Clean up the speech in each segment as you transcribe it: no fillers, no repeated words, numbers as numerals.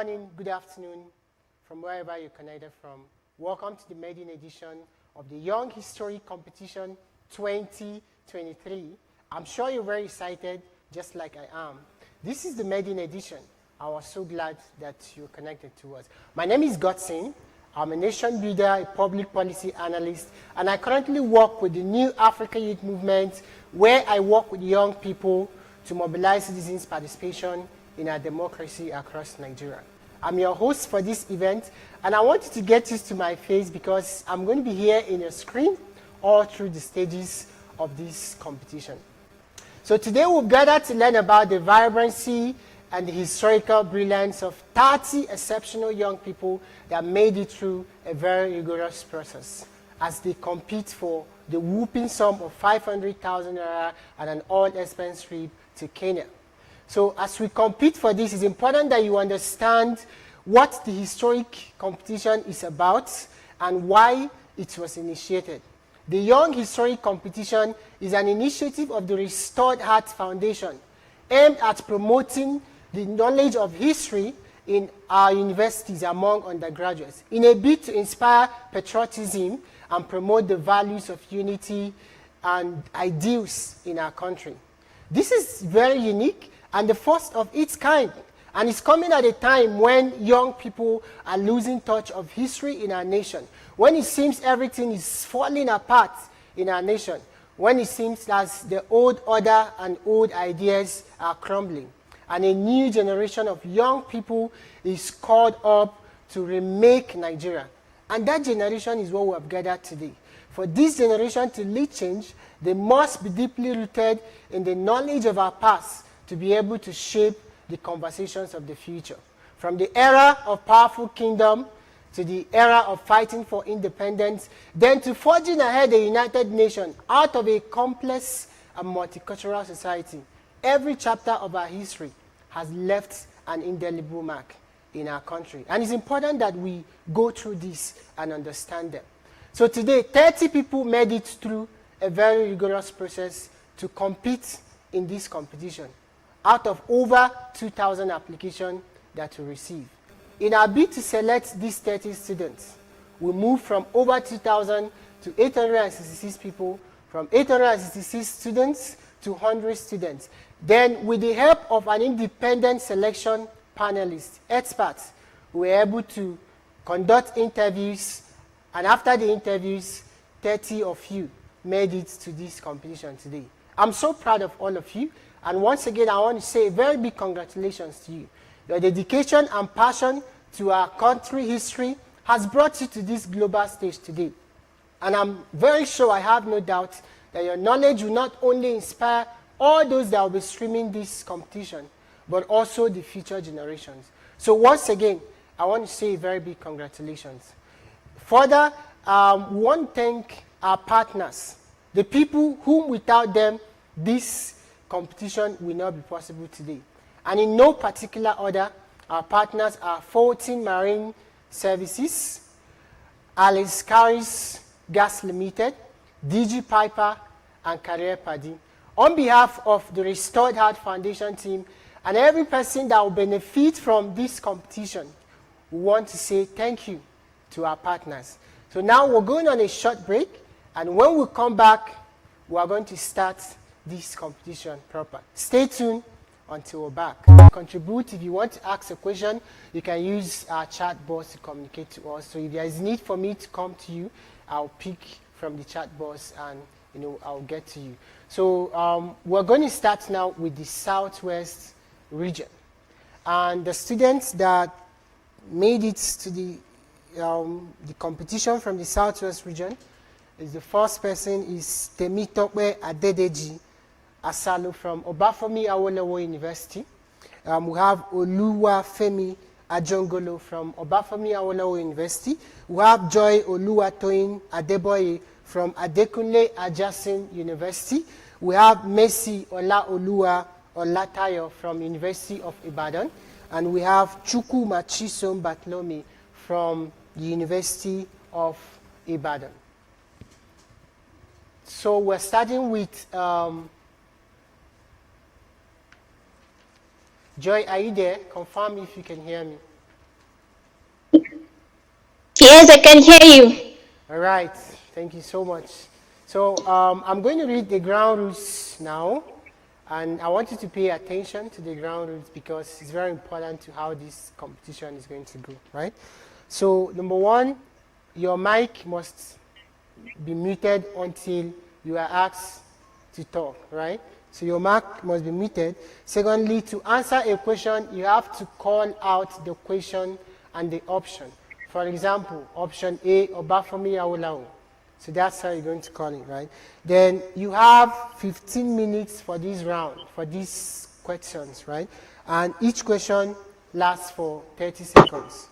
morning, good afternoon, from wherever you're connected from. Welcome to the maiden edition of the Young History Competition 2023. I'm sure you're very excited, just like I am. This is the maiden edition. I was so glad that you're connected to us. My name is Godson. I'm a nation builder, a public policy analyst, and I currently work with the New Africa Youth Movement, where I work with young people to mobilize citizens' participation in our democracy across Nigeria. I'm your host for this event, and I want you to get used to my face because I'm going to be here in your screen all through the stages of this competition. So today we've gathered to learn about the vibrancy and the historical brilliance of 30 exceptional young people that made it through a very rigorous process as they compete for the whooping sum of 500,000 naira and an all-expense trip to Kenya. So as we compete for this, it's important that you understand what the historic competition is about and why it was initiated. The Young Historic Competition is an initiative of the Restored Heart Foundation aimed at promoting the knowledge of history in our universities among undergraduates in a bid to inspire patriotism and promote the values of unity and ideals in our country. This is very unique and the first of its kind, and it's coming at a time when young people are losing touch of history in our nation, when it seems everything is falling apart in our nation, when it seems as the old order and old ideas are crumbling, and a new generation of young people is called up to remake Nigeria. And that generation is what we have gathered today. For this generation to lead change, they must be deeply rooted in the knowledge of our past to be able to shape the conversations of the future. From the era of powerful kingdom to the era of fighting for independence, then to forging ahead a united nation out of a complex and multicultural society. Every chapter of our history has left an indelible mark in our country. And it's important that we go through this and understand them. So today, 30 people made it through a very rigorous process to compete in this competition out of over 2,000 applications that we received. In our bid to select these 30 students, we moved from over 2,000 to 866 people, from 866 students to 100 students. Then, with the help of an independent selection panelist, experts, we were able to conduct interviews, and after the interviews, 30 of you made it to this competition today. I'm so proud of all of you, and once again, I want to say a very big congratulations to you. Your dedication and passion to our country history has brought you to this global stage today. And I'm very sure, I have no doubt, that your knowledge will not only inspire all those that will be streaming this competition, but also the future generations. So once again, I want to say a very big congratulations. Further, we want to thank our partners, the people whom without them, this competition will not be possible today. And in no particular order, our partners are Fulton Marine Services, Alice Caris Gas Limited, DG Piper, and Career Paddy. On behalf of the Restored Heart Foundation team and every person that will benefit from this competition, we want to say thank you to our partners. So now we're going on a short break, and when we come back, we are going to start this competition proper. Stay tuned until we're back. Contribute. If you want to ask a question, you can use our chat box to communicate to us. So if there is need for me to come to you, I'll pick from the chat box and I'll get to you. So we're going to start now with the Southwest region. And the students that made it to the competition from the Southwest region is the first person is Temitope Adedeji Asalo from Obafemi Awolowo University. We have Oluwafemi Ajongolo from Obafemi Awolowo University. We have Joy Oluwatoyin Adeboye from Adekunle Ajasin University. We have Mercy Olaoluwa Olatayo from University of Ibadan. And we have Chukwu Machisom Batlomi from the University of Ibadan. So we're starting with Joy, are you there? Confirm if you can hear me. Yes, I can hear you. All right, thank you so much. So I'm going to read the ground rules now, and I want you to pay attention to the ground rules because it's very important to how this competition is going to go, right? So number one, your mic must be muted until you are asked to talk, right? So your mic must be muted. Secondly, to answer a question, you have to call out the question and the option. For example, option A, Obafemi Awolowo. So that's how you're going to call it, right? Then you have 15 minutes for this round, for these questions, right? And each question lasts for 30 seconds.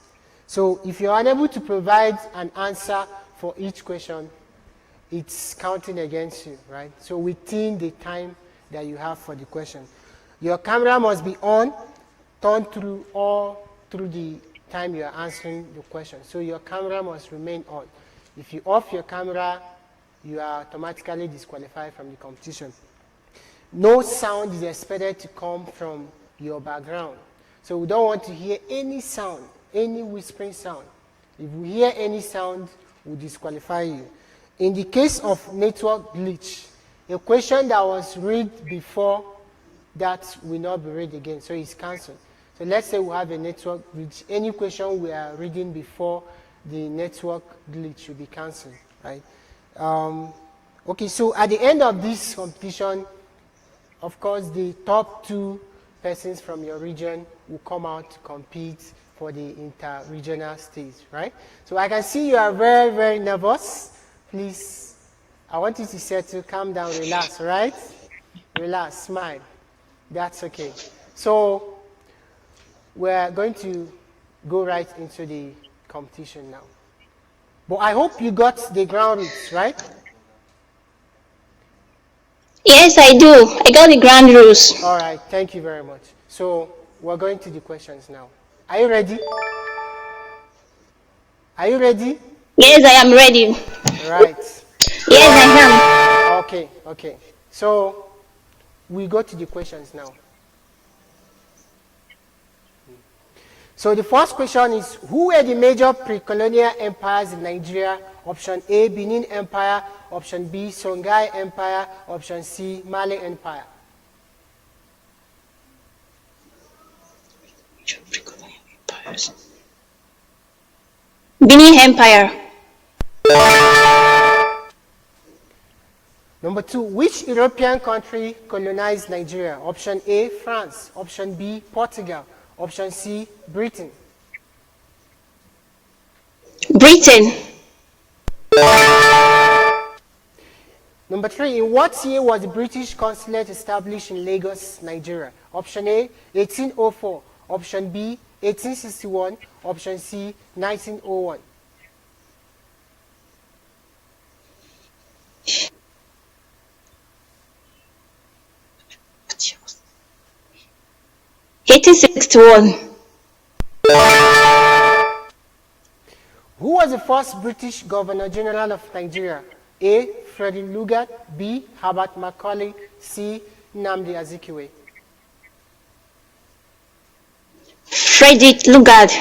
So if you're unable to provide an answer for each question, it's counting against you, right? So within the time that you have for the question. Your camera must be on, turned through all through the time you are answering the question. So your camera must remain on. If you off your camera, you are automatically disqualified from the competition. No sound is expected to come from your background. So we don't want to hear any sound, any whispering sound. If we hear any sound, we'll disqualify you. In the case of network glitch, a question that was read before, that will not be read again, so it's cancelled. So let's say we have a network glitch. Any question we are reading before the network glitch will be cancelled, right? Okay, so at the end of this competition, of course, the top 2 persons from your region will come out to compete for the inter-regional stage, right? So I can see you are very, very nervous. Please, I want you to settle, calm down, relax, right? Relax, smile. That's okay. So we're going to go right into the competition now. But I hope you got the ground rules, right? Yes, I do. I got the ground rules. All right, thank you very much. So we're going to the questions now. Are you ready? Are you ready? Yes, I am ready. Right. Yes, I am. Okay, okay. So we go to the questions now. So the first question is, who were the major pre-colonial empires in Nigeria? Option A, Benin Empire. Option B, Songhai Empire. Option C, Mali Empire. Benin Empire. Number 2, which European country colonized Nigeria? Option A, France. Option B, Portugal. Option C, Britain. Britain. Number 3, in what year was the British consulate established in Lagos, Nigeria? Option A, 1804. Option B, 1861. Option C, 1901. (1861). Who was the first British Governor General of Nigeria? A, Frederick Lugard. B, Herbert Macaulay. C, Nnamdi Azikiwe. Frederick Lugard.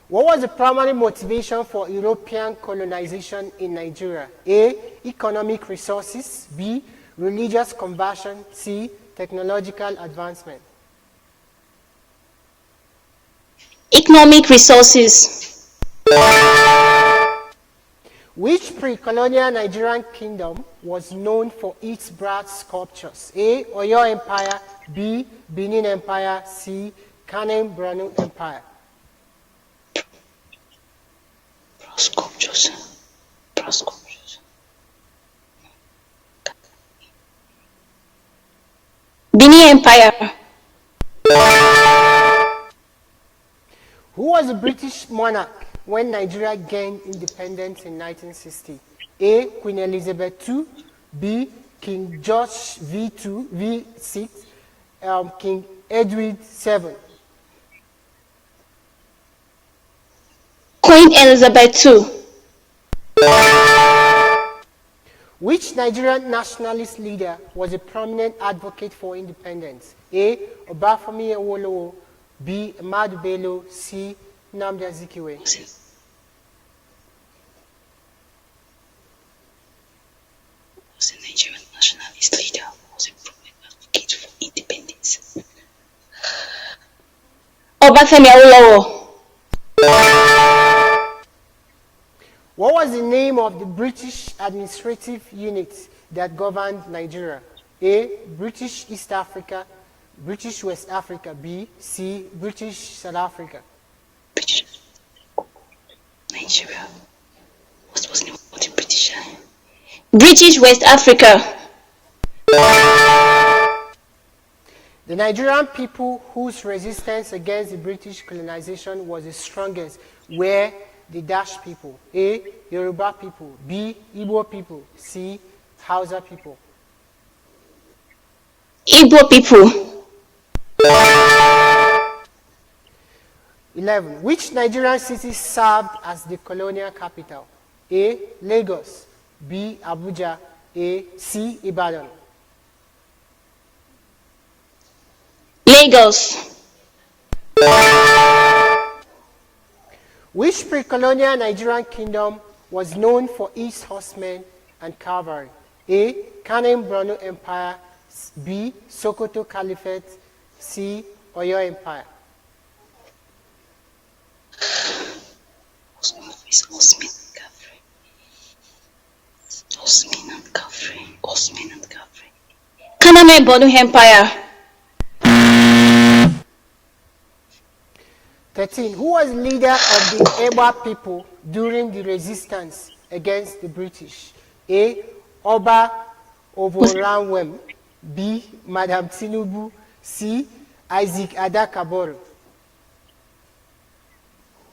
What was the primary motivation for European colonization in Nigeria? A, economic resources. B, religious conversion. C, technological advancement. Economic resources. Which pre-colonial Nigerian kingdom was known for its brass sculptures? A, Oyo Empire. B, Benin Empire. C, Kanem Branu Empire. Brass sculptures. Brass sculptures. Benin Empire. Who was the British monarch when Nigeria gained independence in 1960? A, Queen Elizabeth II. B, King George V6. King Edward VII. Queen Elizabeth II. Which Nigerian nationalist leader was a prominent advocate for independence? A, Obafemi Awolowo. B. Ahmadu Bello, C. Nnamdi Azikiwe. Was a Nigerian nationalist leader who was a prominent advocate for independence. Obafemi Awolowo. What was the name of the British administrative unit that governed Nigeria? A. British East Africa, British West Africa. B. C. British South Africa. British. Nigeria. What was the name of the British? British West Africa. The Nigerian people whose resistance against the British colonization was the strongest were the Dash people. A. Yoruba people. B. Igbo people. C. Hausa people. Igbo people. 11. Which Nigerian city served as the colonial capital? A. Lagos. B. Abuja. C. Ibadan. Lagos. Which pre-colonial Nigerian kingdom was known for its horsemen and cavalry? A. Kanem Borno Empire. B. Sokoto Caliphate. C. Oyo Empire. Horsemen and cavalry. Kanem Borno Empire. 13. Who was leader of the Eba people during the resistance against the British? A. Oba Ovoranwem. B. Madam Tinubu. C. Isaac Adakaboro. Who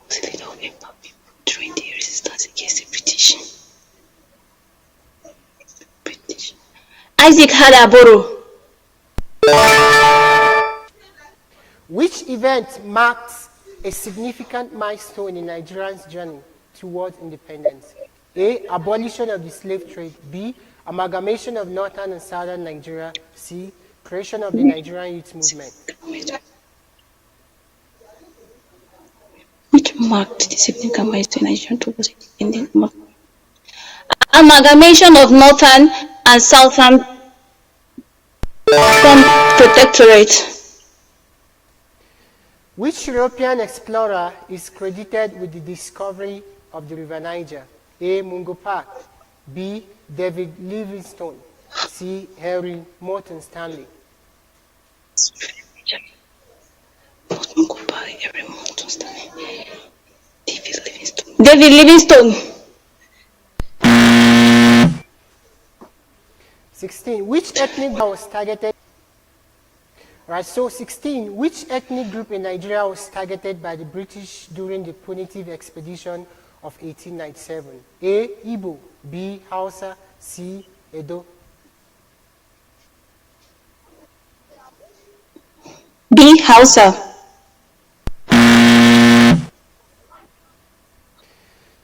was the leader of Eba people during the resistance against the British? Isaac Adakaboro. Which event marked a significant milestone in Nigerians' journey towards independence? A. Abolition of the slave trade. B. Amalgamation of northern and southern Nigeria. C. Creation of the Nigerian youth movement. Which marked the significant milestone in Nigerian towards independence? Amalgamation of northern and southern from protectorate. Which European explorer is credited with the discovery of the River Niger? A. Mungo Park. B. David Livingstone. C. Henry Morton Stanley. David Livingstone. 16. Which ethnic group was targeted? Right, so 16. Which ethnic group in Nigeria was targeted by the British during the punitive expedition of 1897? A. Igbo. B. Hausa. C. Edo. B. Hausa.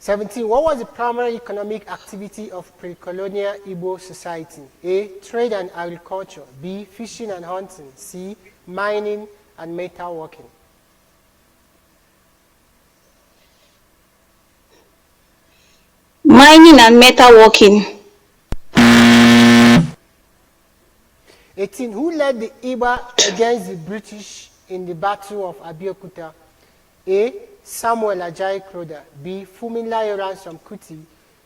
17. What was the primary economic activity of pre-colonial Igbo society? A. Trade and agriculture. B. Fishing and hunting. C. Mining and metal working. Mining and metal working. 18. Who led the Iba against the British in the Battle of Abeokuta? A. Samuel Ajayi Crowther. B. Funmilayo Ransome Kuti.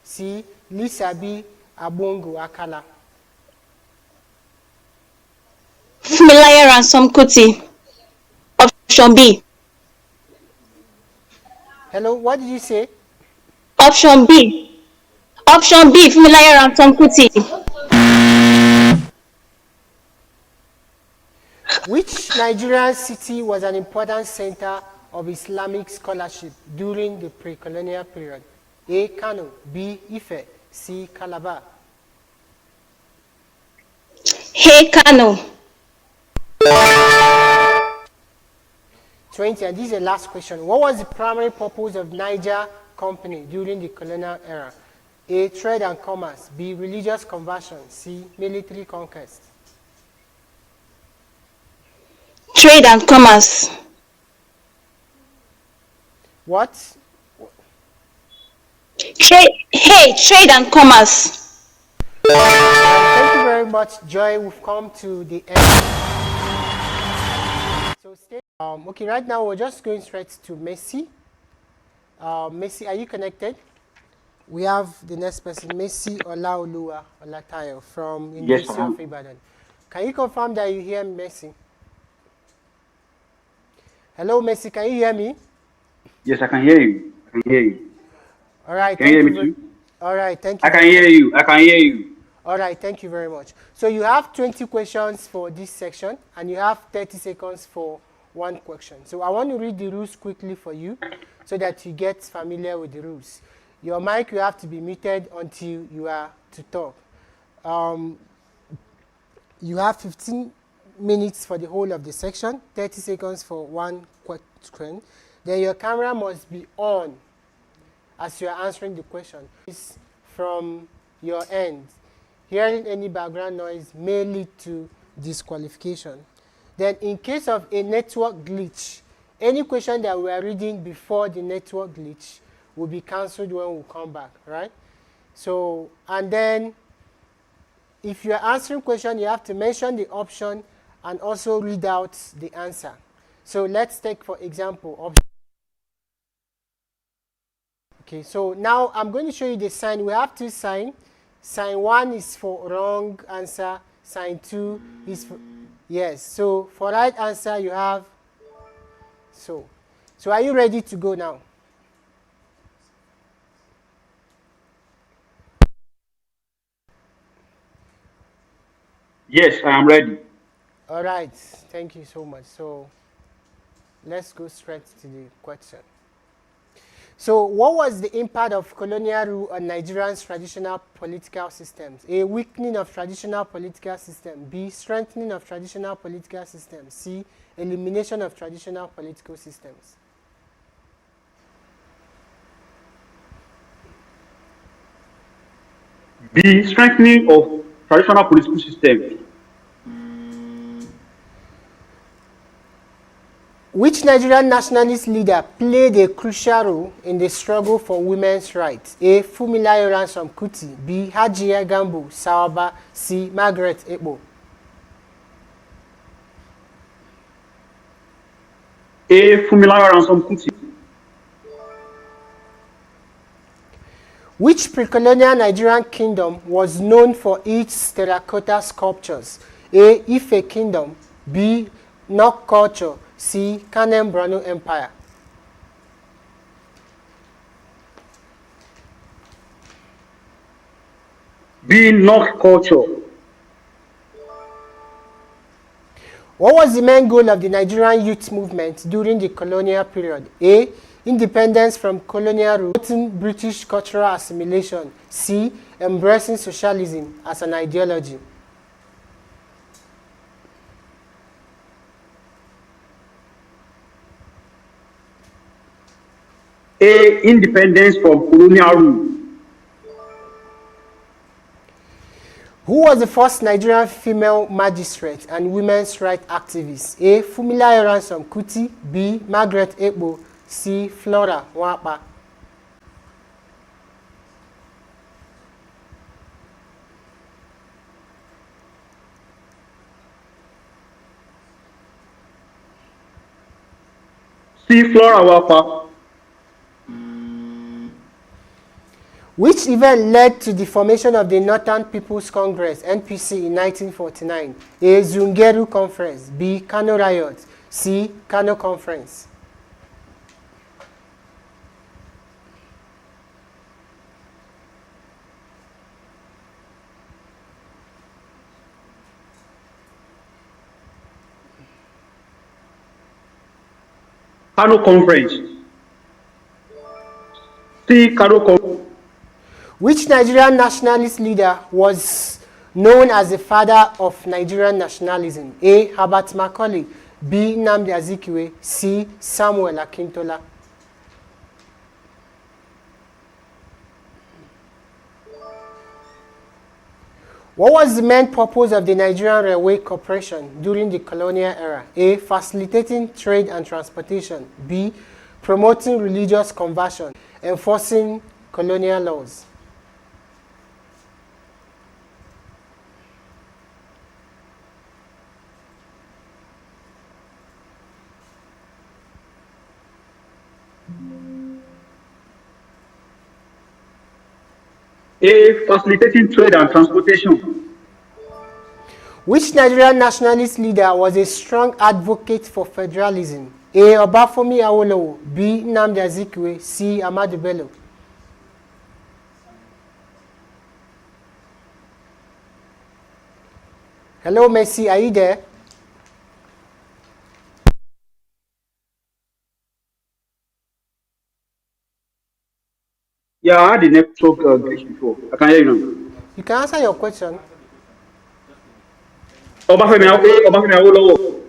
C. Lisabi Abongo Akala. Funmilayo Ransome Kuti. Option B. Hello, what did you say? Option B. Option B. Funmilayo Ransome Kuti. Which Nigerian city was an important center of Islamic scholarship during the pre-colonial period? A. Kano. B. Ife. C. Calabar. Hey, Kano. 20. And this is the last question. What was the primary purpose of Niger Company during the colonial era? A. Trade and commerce. B. Religious conversion. C. Military conquest. Trade and commerce. What? Trade and commerce. Thank you very much, Joy. We've come to the end. So stay. Okay, right now we're just going straight to Messi. Messi, are you connected? We have the next person, Messi Olaoluwa Olatayo from University of Ibadan. Can you confirm that you hear Messi? Hello, Messi, can you hear me? Yes, I can hear you. I can hear you. All right, can you hear me too? All right, thank you. I can hear you. I can hear you. All right, thank you very much. So you have 20 questions for this section, and you have 30 seconds for one question. So I want to read the rules quickly for you so that you get familiar with the rules. Your mic will have to be muted until you are to talk. You have 15 minutes for the whole of the section, 30 seconds for one question. Then your camera must be on as you are answering the question. It's from your end. Hearing any background noise may lead to disqualification. Then in case of a network glitch, any question that we are reading before the network glitch will be cancelled when we come back, right? So, and then if you are answering question, you have to mention the option and also read out the answer. So let's take, for example, option. Okay, so now I'm going to show you the sign. We have two signs. Sign 1 is for wrong answer. Sign 2 is for yes. So for right answer, you have so. So are you ready to go now? Yes, I am ready. All right, thank you so much. So let's go straight to the question. So what was the impact of colonial rule on Nigeria's traditional political systems? A, weakening of traditional political system. B, strengthening of traditional political systems. C, elimination of traditional political systems. B, strengthening of traditional political system. Which Nigerian nationalist leader played a crucial role in the struggle for women's rights? A, Fumilayo Ransom Kuti. B, Hajiya Gambo Sawaba. C, Margaret Ekpo. A, Fumilayo Ransom Kuti. Which pre-colonial Nigerian kingdom was known for its terracotta sculptures? A, Ife Kingdom. B, Nok culture. C, Kanem Brano Empire. B, Nok culture. What was the main goal of the Nigerian youth movement during the colonial period? A, independence from colonial rule, promoting British cultural assimilation. C, embracing socialism as an ideology. A, independence from colonial rule. Who was the first Nigerian female magistrate and women's rights activist? A, Fumilayo Ransom Kuti. B, Margaret Ekpo. C, Flora Nwapa. C, Flora Nwapa. Which event led to the formation of the Northern People's Congress, NPC, in 1949? A, Zungeru Conference. B, Kano Riot. C, Kano Conference. Kano Conference. C, Kano Conference. Which Nigerian nationalist leader was known as the father of Nigerian nationalism? A, Herbert Macaulay. B, Nnamdi Azikiwe. C, Samuel Akintola. What was the main purpose of the Nigerian Railway Corporation during the colonial era? A, facilitating trade and transportation. B, promoting religious conversion, enforcing colonial laws. A. Facilitating trade and transportation. Which Nigerian nationalist leader was a strong advocate for federalism? A. Obafemi Awolowo, B. Nnamdi Azikiwe, C. Ahmadu Bello. Hello, Messi, are you there? Yeah, I had the network glitch before. I can hear you now. You can answer your question. Obafemi Awolowo.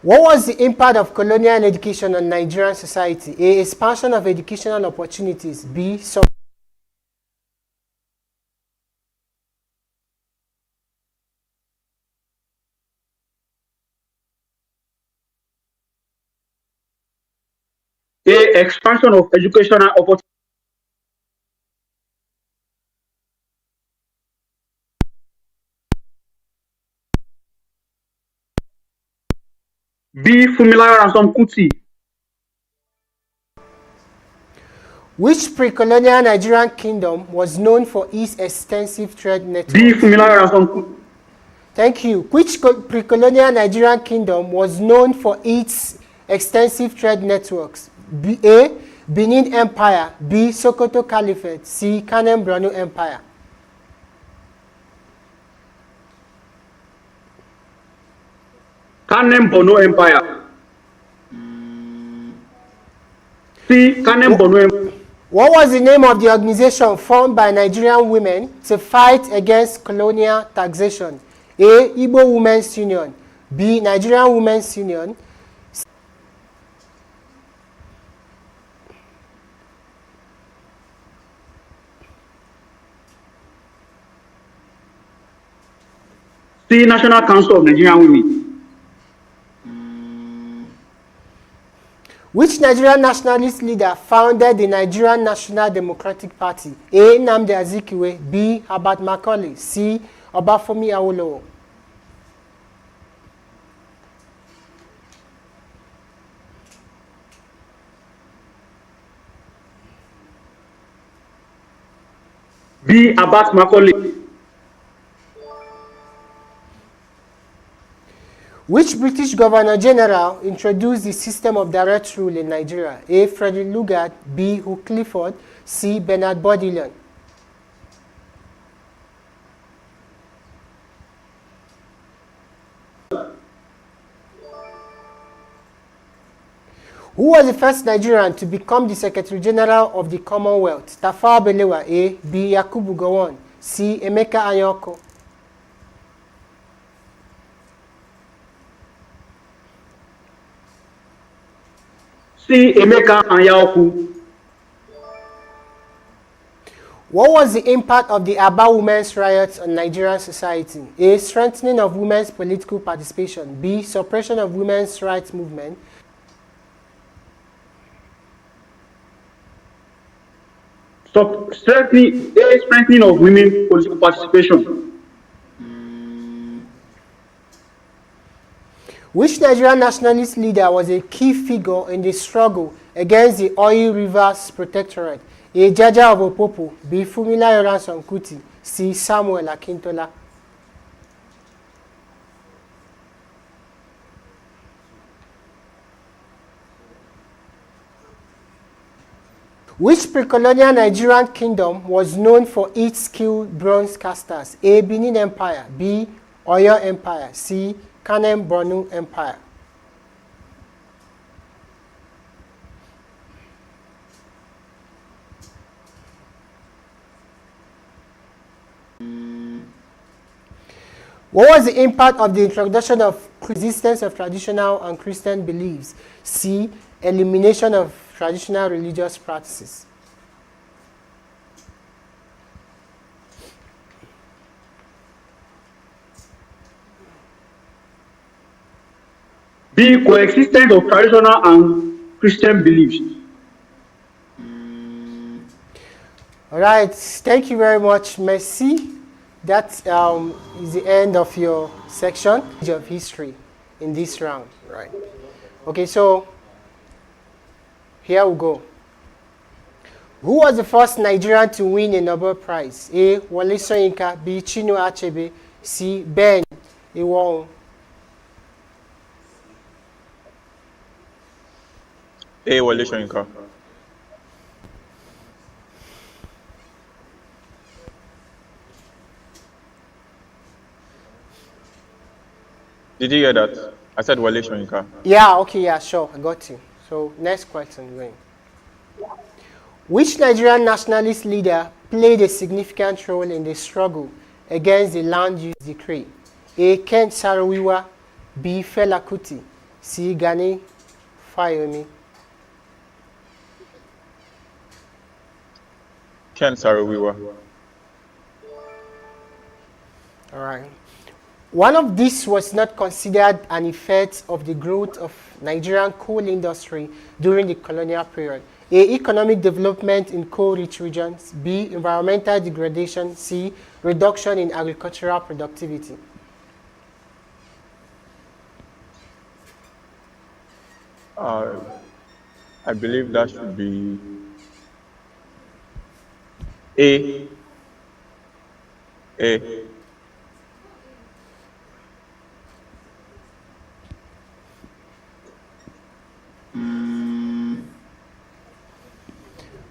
What was the impact of colonial education on Nigerian society? A. Expansion of educational opportunities. B. A. Expansion of educational opportunities. B. Funmilayo Ransom Kuti. Which pre-colonial Nigerian kingdom was known for its extensive trade networks? B. Funmilayo Ransom Kuti. Thank you. Which pre-colonial Nigerian kingdom was known for its extensive trade networks? A. Benin Empire. B. Sokoto Caliphate. C. Kanem Borno Empire. Kanem Borno Empire. C. Kanem Borno Empire. What was the name of the organization formed by Nigerian women to fight against colonial taxation? A. Igbo Women's Union. B. Nigerian Women's Union. C. National Council of Nigerian Women. Which Nigerian nationalist leader founded the Nigerian National Democratic Party? A. Nnamdi Azikiwe. B. Herbert Macaulay. C. Obafemi Awolowo. B. Herbert Macaulay. Which British Governor General introduced the system of direct rule in Nigeria? A. Frederick Lugard. B. Hugh Clifford. C. Bernard Bodleian. Who was the first Nigerian to become the Secretary General of the Commonwealth? Tafawa Balewa. A. B. Yakubu Gowon. C. Emeka Anyako. C. Emeka Anyaoku. What was the impact of the Aba women's riots on Nigerian society? A. Strengthening of women's political participation. B. Suppression of women's rights movement. Strengthening of women's political participation. Which Nigerian nationalist leader was a key figure in the struggle against the Oil Rivers Protectorate? A. Jaja of Opopo. B. Funmilayo Ransom Kuti. C. Samuel Akintola. Which pre-colonial Nigerian kingdom was known for its skilled bronze casters? A. Benin Empire. B. Oyo Empire. C. Kanem Borno Empire. What was the impact of the introduction of resistance of traditional and Christian beliefs? C. Elimination of traditional religious practices. B. Coexistence of traditional and Christian beliefs. All right, thank you very much, Messi. That is the end of your section of history in this round. Right. Okay, so here we go. Who was the first Nigerian to win a Nobel Prize? A. Wole Soyinka. B. Chinua Achebe. C. Ben Iwong. A. Wole Soyinka. Did you hear that? I said Wole Soyinka. Yeah, okay, yeah, sure, I got you. So, next question, Wayne. Which Nigerian nationalist leader played a significant role in the struggle against the land use decree? A. Ken Saro-Wiwa. B. Fela Kuti. C. Gani Fayomi. Ken Saro-Wiwa. All right. One of these was not considered an effect of the growth of Nigerian coal industry during the colonial period. A. Economic development in coal-rich regions. B. Environmental degradation. C. Reduction in agricultural productivity. I believe that should be A. A.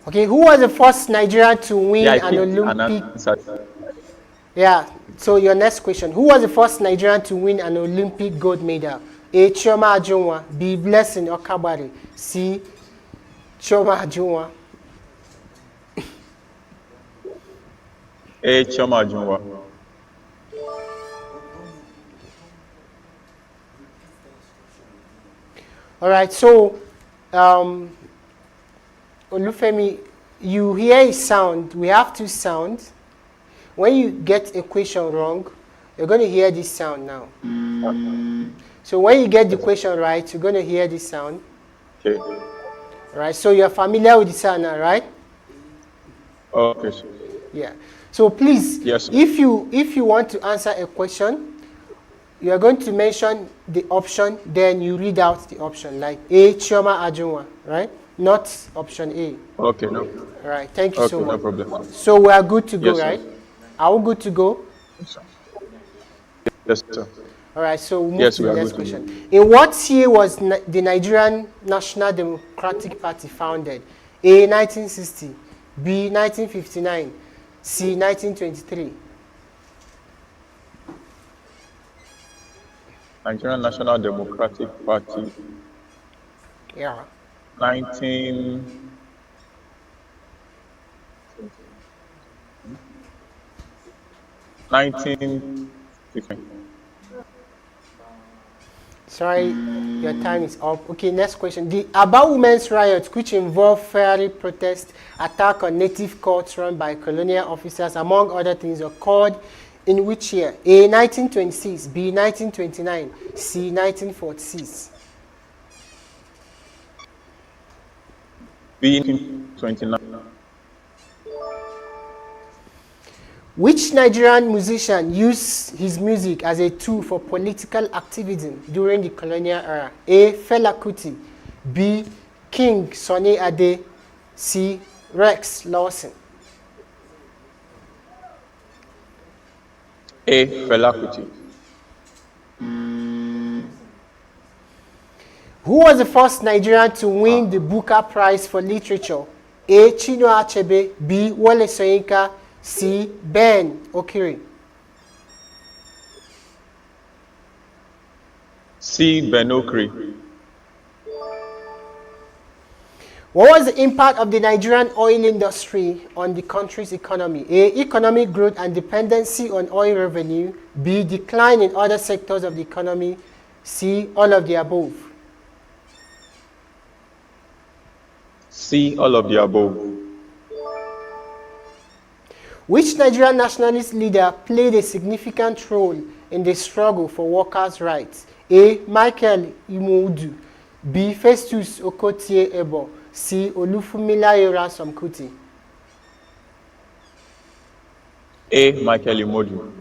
Okay, who was the first Nigerian to win Yeah, I an think Olympic? an answer. Yeah, so your next question. Who was the first Nigerian to win an Olympic gold medal? A. Chioma Ajunwa. B. Blessing Okabari. C. Chioma Ajunwa. A. Chioma Ajunwa. All right, so Olufemi, you hear a sound. We have two sounds. When you get a question wrong, you're going to hear this sound now. So when you get the question right, you're going to hear this sound. Okay. All right, so you're familiar with the sound now, right? Okay. Sir. Yeah. So please, Yes, sir. if you want to answer a question, you are going to mention the option, then you read out the option, like A. Chioma Ajunwa, right? Not option A. Okay. No. All right, thank you Okay. so No much. problem. So we are good to go, Yes, sir. right? Are we good to go? Yes, sir. All right, so we'll move Yes, to we the are next good to question. In what year was the Nigerian National Democratic Party founded? A. 1960. B. 1959. C. 1923. Nigerian National Democratic Party. Yeah. 19. Sorry, your time is up. Okay, next question. The Aba Women's Riot, which involved fiery protest, attack on native courts run by colonial officers, among other things, occurred in which year? A. 1926. B. 1929. C. 1946. B. 1929. Which Nigerian musician used his music as a tool for political activism during the colonial era? A. Fela Kuti. B. King Sunny Ade. C. Rex Lawson. A. Fela Kuti. Who was the first Nigerian to win the Booker Prize for Literature? A. Chinua Achebe. B. Wole Soyinka. C. Ben Okiri. C. Ben Okri. What was the impact of the Nigerian oil industry on the country's economy? A. Economic growth and dependency on oil revenue. B. Decline in other sectors of the economy. C. All of the above. C. All of the above. Which Nigerian nationalist leader played a significant role in the struggle for workers' rights? A. Michael Imudu. B. Festus Okotie Ebo. C. Olufumila Yorasom Kuti. A. Michael Imodu.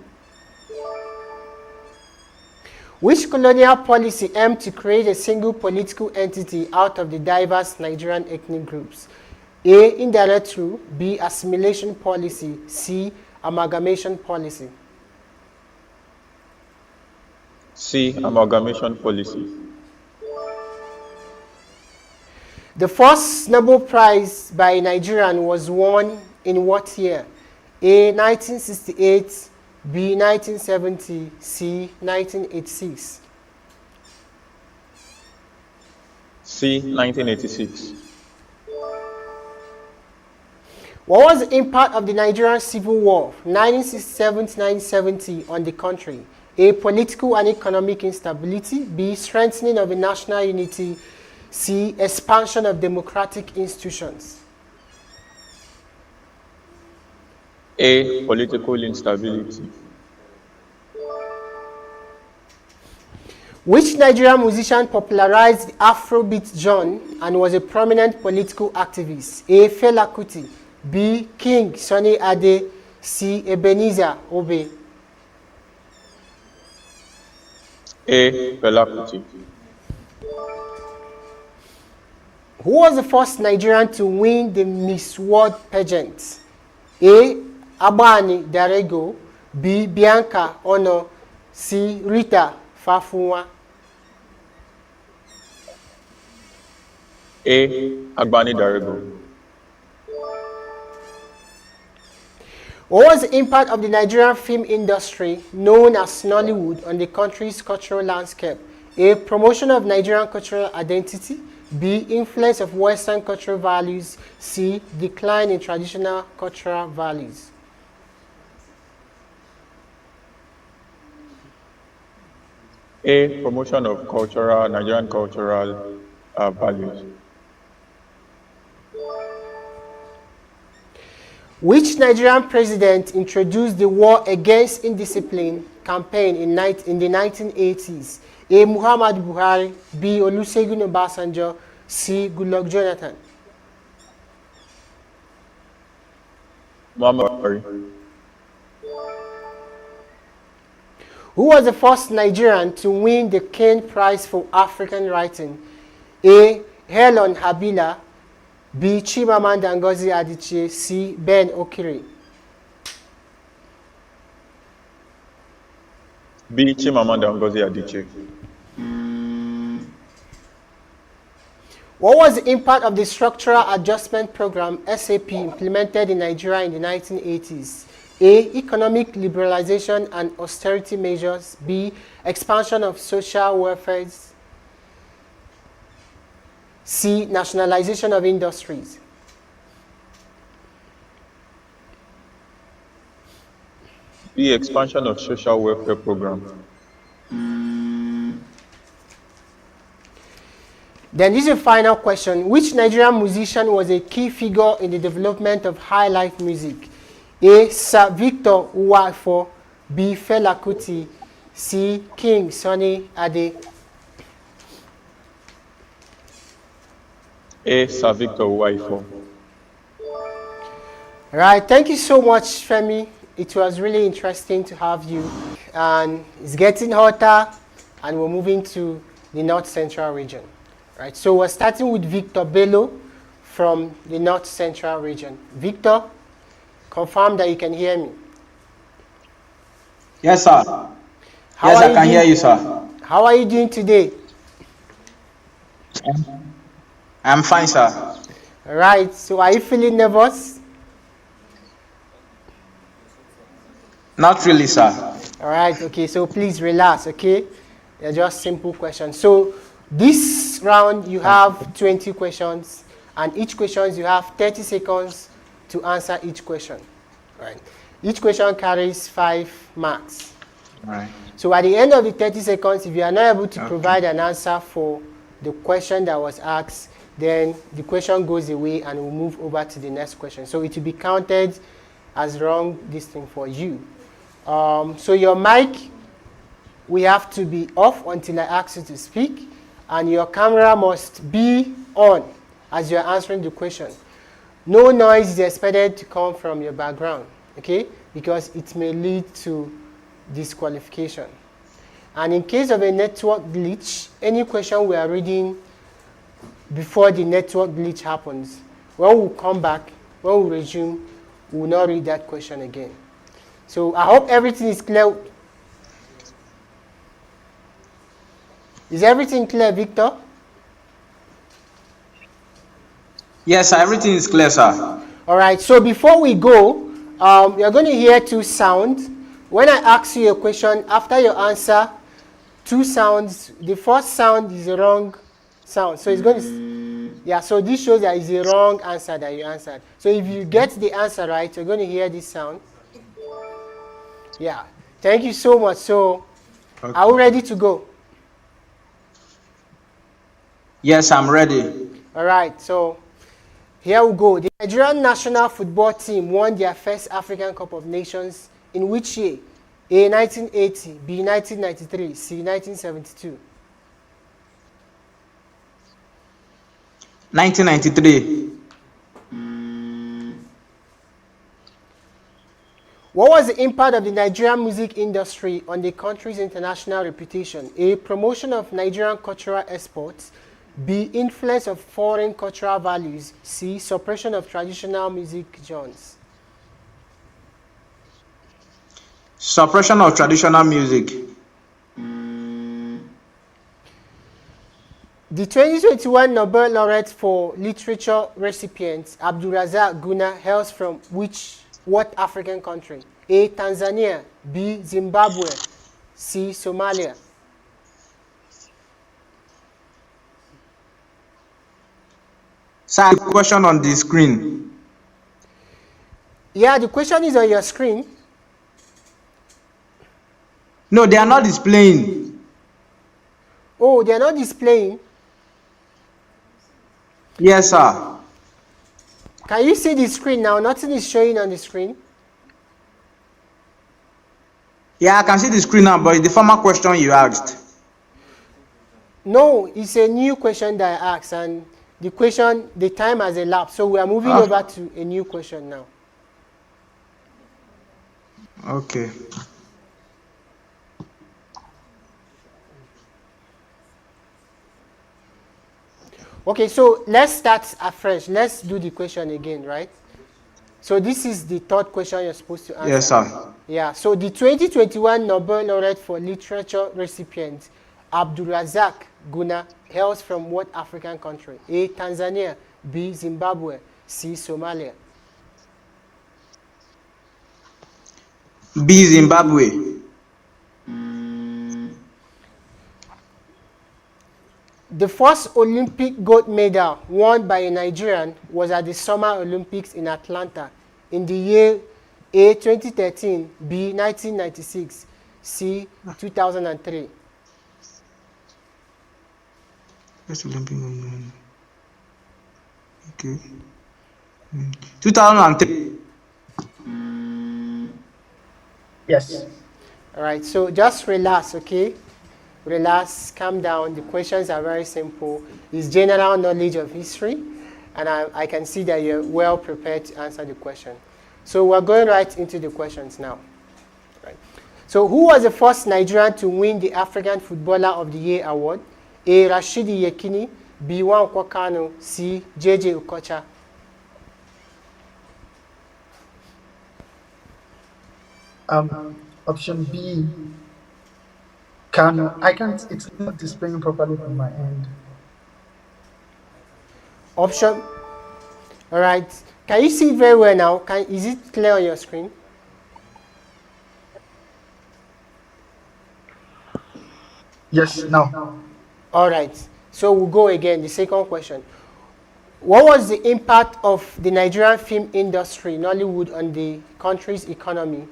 Which colonial policy aimed to create a single political entity out of the diverse Nigerian ethnic groups? A. Indirect rule. B. Assimilation policy. C. Amalgamation policy. C. Amalgamation policy. The first Nobel Prize by a Nigerian was won in what year? A. 1968. B. 1970. C. 1986. C. 1986. What was the impact of the Nigerian Civil War 1967-1970 on the country? A. Political and economic instability. B. Strengthening of the national unity. C. Expansion of democratic institutions. A. Political instability. Which Nigerian musician popularized the Afrobeat genre and was a prominent political activist? A. Fela Kuti. B. King Sunny Ade. C. Ebenezer Obey. A. Fela Kuti. Who was the first Nigerian to win the Miss World pageant? A. Abani Darego. B. Bianca Ono. C. Rita Fafunwa. A. Agbani Darego. What was the impact of the Nigerian film industry, known as Nollywood, on the country's cultural landscape? A. Promotion of Nigerian cultural identity. B. Influence of Western cultural values. C. Decline in traditional cultural values. A. Promotion of Nigerian cultural values. Which Nigerian president introduced the War Against Indiscipline campaign in the 1980s? A. Muhammadu Buhari. B. Olusegun Obasanjo. C. Goodluck Jonathan. Muhammad Buhari. Who was the first Nigerian to win the Kane Prize for African Writing? A. Helen Habila. B. Chimamanda Ngozi Adichie. C. Ben Okiri. B. Chimamanda Ngozi Adichie. What was the impact of the Structural Adjustment Program (SAP) implemented in Nigeria in the 1980s? A. Economic liberalization and austerity measures. B. Expansion of social welfare. C. Nationalization of industries. B. Expansion of social welfare program. Then this is a final question. Which Nigerian musician was a key figure in the development of high life music? A. Sir Victor Uwaifo. B. Fela Kuti. C. King Sunny Ade. A. Sir Victor Uwaifo. Right, thank you so much, Femi. It was really interesting to have you. And it's getting hotter, and we're moving to the North Central region. Right, so we're starting with Victor Bello from the North Central region. Victor, confirm that you can hear me. Yes, sir. How Yes, are I you can hear doing? you, sir. How are you doing today? I'm fine, sir. All right, so are you feeling nervous? Not really, sir. All right, okay, so please relax, okay? They're just simple questions. So this round, you have 20 questions, and each question you have 30 seconds to answer each question. All right. Each question carries 5 marks. All right. So at the end of the 30 seconds, if you are not able to provide an answer for the question that was asked, then the question goes away and we'll move over to the next question. So it will be counted as wrong this thing for you. So your mic we have to be off until I ask you to speak, and your camera must be on as you're answering the question. No noise is expected to come from your background, okay? Because it may lead to disqualification. And in case of a network glitch, any question we are reading before the network glitch happens, when we come back, when we resume, we will not read that question again. So I hope everything is clear. Is everything clear, Victor? Yes, sir. Everything is clear, sir. All right, so before we go, you're going to hear two sounds. When I ask you a question, after your answer, two sounds. The first sound is a wrong sound. So it's going to, yeah, so this shows that it's a wrong answer that you answered. So if you get the answer right, you're going to hear this sound. Yeah, thank you so much. So Okay. are we ready to go? Yes, I'm ready. All right, so here we go. The Nigerian national football team won their first African Cup of Nations in which year? A, 1980, B, 1993, C, 1972. 1993. What was the impact of the Nigerian music industry on the country's international reputation? A, promotion of Nigerian cultural exports. B, influence of foreign cultural values. C, suppression of traditional music genres. Suppression of traditional music. The 2021 Nobel laureate for literature recipient Abdulrazak Guna hails from what African country? A, Tanzania. B, Zimbabwe. C, Somalia. Sir, the question on the screen. Yeah, the question is on your screen. No, they are not displaying. Oh, they are not displaying. Yes, sir. Can you see the screen now? Nothing is showing on the screen. Yeah, I can see the screen now, but it's the former question you asked. No, it's a new question that I asked, and the question, the time has elapsed. So we are moving over to a new question now. Okay. Okay, so let's start afresh. Let's do the question again, right? So this is the third question you're supposed to answer. Yes, sir. Yeah, so the 2021 Nobel laureate for literature recipient Abdulrazak Guna hails from what African country? A, Tanzania. B, Zimbabwe. C, Somalia. B, Zimbabwe. The first Olympic gold medal won by a Nigerian was at the Summer Olympics in Atlanta in the year A, 2013, B, 1996, C, 2003. First Olympic. Okay. 2003. Yes. All right, so just relax, okay? Relax, calm down. The questions are very simple. It's general knowledge of history, and I can see that you're well prepared to answer the question. So we're going right into the questions now. Right. So who was the first Nigerian to win the African Footballer of the Year award? A, Rashidi Yekini. B, Nwankwo Kanu. C, JJ Okocha. Option B, Kano. I can't, it's not displaying properly from my end. Option. All right. Can you see it very well now? Is it clear on your screen? Yes, now. All right. So we'll go again. The second question. What was the impact of the Nigerian film industry, Nollywood, on the country's economy?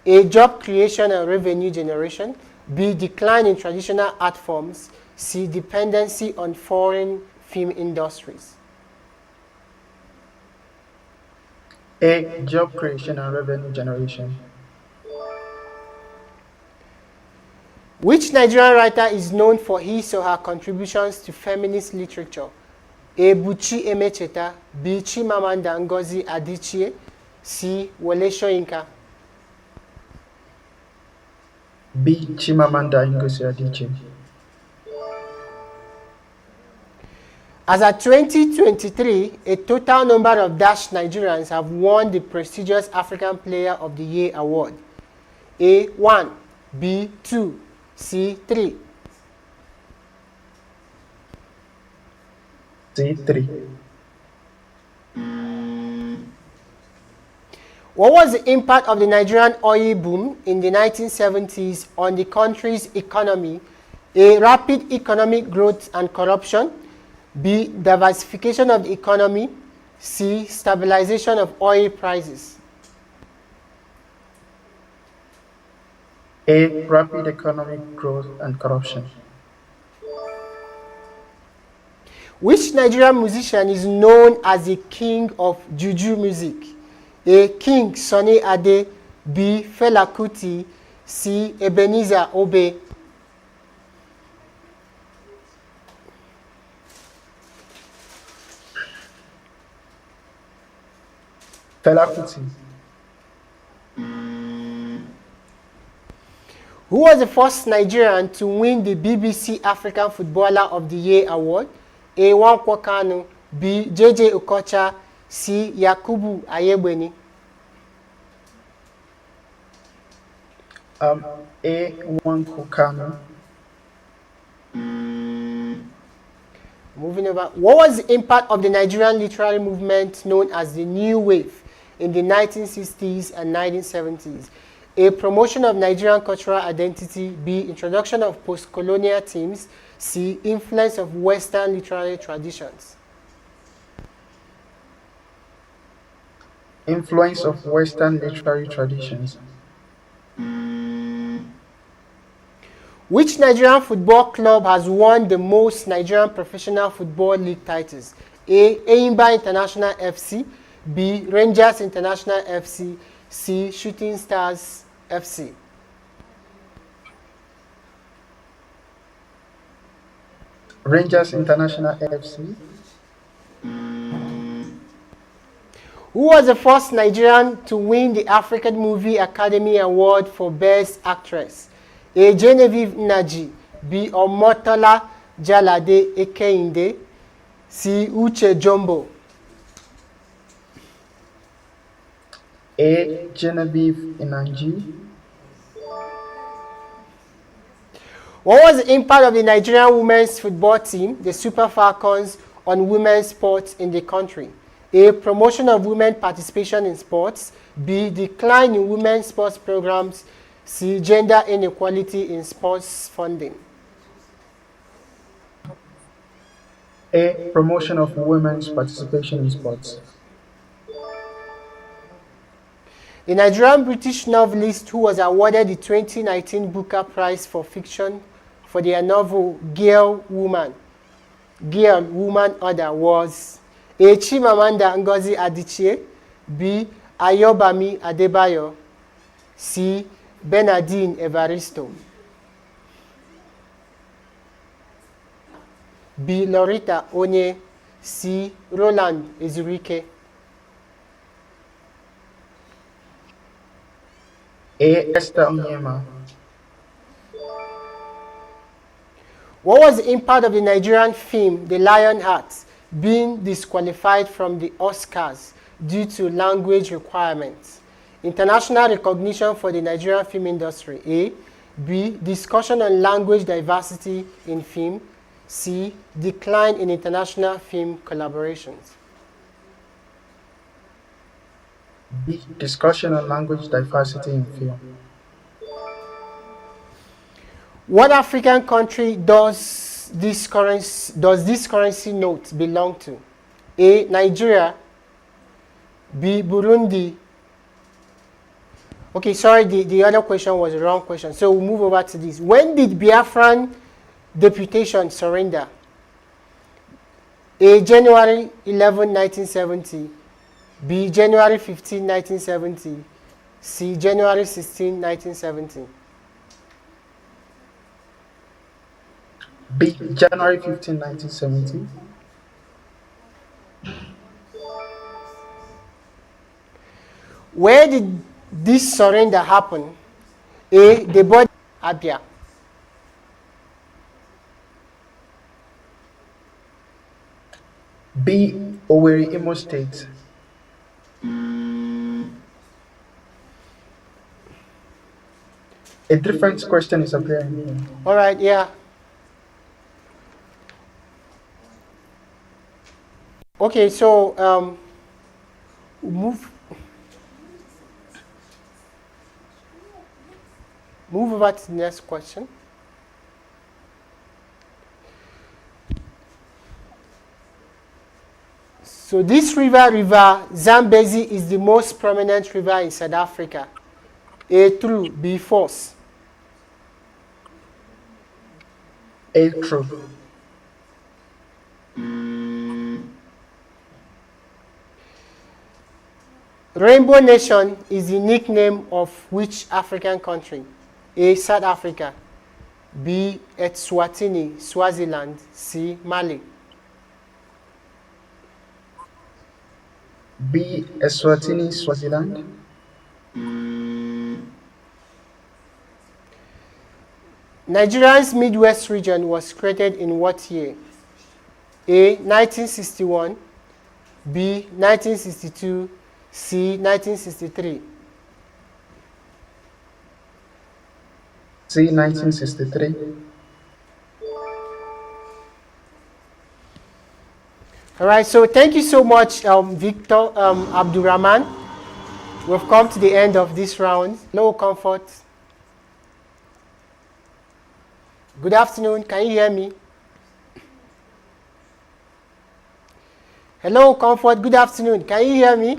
A, job creation and revenue generation. B, decline in traditional art forms. C, dependency on foreign film industries. A, job creation and revenue generation. Which Nigerian writer is known for his or her contributions to feminist literature? A. Buchi Emecheta, B. Chimamanda Ngozi Adichie, C. Wole Soyinka. B. Chimamanda Ngozi Adichie. As at 2023, a total number of Dash Nigerians have won the prestigious African Player of the Year award. A. 1, B. 2, C. 3. C3. What was the impact of the Nigerian oil boom in the 1970s on the country's economy? A. Rapid economic growth and corruption. B. Diversification of the economy. C. Stabilization of oil prices. A. Rapid economic growth and corruption. Which Nigerian musician is known as the king of Juju music? A. King Sunny Ade, B. Fela Kuti, C. Ebenezer Obey. Fela Kuti. Who was the first Nigerian to win the BBC African Footballer of the Year award? A. Nwankwo Kanu, B. JJ Okocha, C. Yakubu Ayebweni. A. Nwankwo Kanu. Moving over. What was the impact of the Nigerian literary movement known as the New Wave in the 1960s and 1970s? A. Promotion of Nigerian cultural identity. B. Introduction of post-colonial themes. C. Influence of Western literary traditions. Influence of Western literary traditions. Which Nigerian football club has won the most Nigerian professional football league titles? A. Enyimba International FC, B. Rangers International FC, C. Shooting Stars FC. Rangers International FC. Who was the first Nigerian to win the African Movie Academy Award for Best Actress? A. Genevieve Nnaji, B. Omotola Jalade Ekehinde, C. Uche Jumbo. A. Genevieve Nnaji. What was the impact of the Nigerian women's football team, the Super Falcons, on women's sports in the country? A. Promotion of women participation in sports. B. Decline in women's sports programs. C. Gender inequality in sports funding. A. Promotion of women's participation in sports. The Nigerian British novelist who was awarded the 2019 Booker Prize for Fiction for their novel Girl, Woman, Other was A. Chimamanda Ngozi Adichie, B. Ayobami Adebayo, C. Bernardine Evaristo, B. Lorita Onye, C. Roland Ezurike. A. Esther Onyema. What was the impact of the Nigerian film The Lionheart being disqualified from the Oscars due to language requirements? International recognition for the Nigerian film industry. A. B. Discussion on language diversity in film. C. Decline in international film collaborations. B. Discussion on language diversity in film. What African country does this currency note belong to? A. Nigeria, B. Burundi. Okay, sorry, the other question was the wrong question. So we'll move over to this. When did Biafran deputation surrender? A. January 11, 1970. B. January 15, 1970. C. January 16, 1970. B. January 15, 1970. Where did this surrender happen? A. The body Abia. B. Owerri, Imo State. A different question is appearing here. All right, yeah. Okay, so move over to the next question. So this river Zambezi, is the most prominent river in South Africa. A. True. B. False. A. True. Rainbow Nation is the nickname of which African country? A. South Africa. B. Eswatini, Swaziland. C. Mali. B. Eswatini, Swaziland. Nigeria's Midwest region was created in what year? A. 1961. B. 1962. C. 1963. C. 1963. All right, so thank you so much, Victor Abdurrahman. We've come to the end of this round. Hello, Comfort. Good afternoon. Can you hear me? Hello, Comfort. Good afternoon. Can you hear me?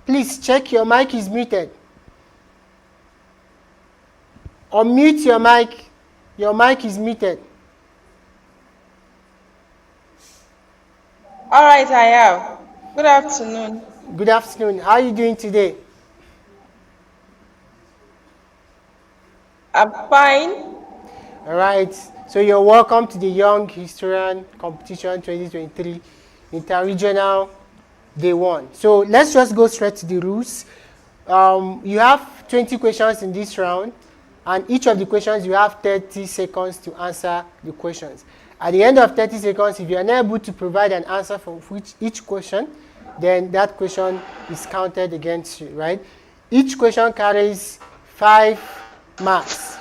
Please check your mic is muted. Unmute your mic. Your mic is muted. All right, I have. Good afternoon. Good afternoon. How are you doing today? I'm fine. All right. So you're welcome to the Young Historian Competition 2023 Inter-Regional Day 1. So let's just go straight to the rules. You have 20 questions in this round, and each of the questions you have 30 seconds to answer the questions. At the end of 30 seconds, if you are not able to provide an answer for each question, then that question is counted against you, right? Each question carries 5 marks.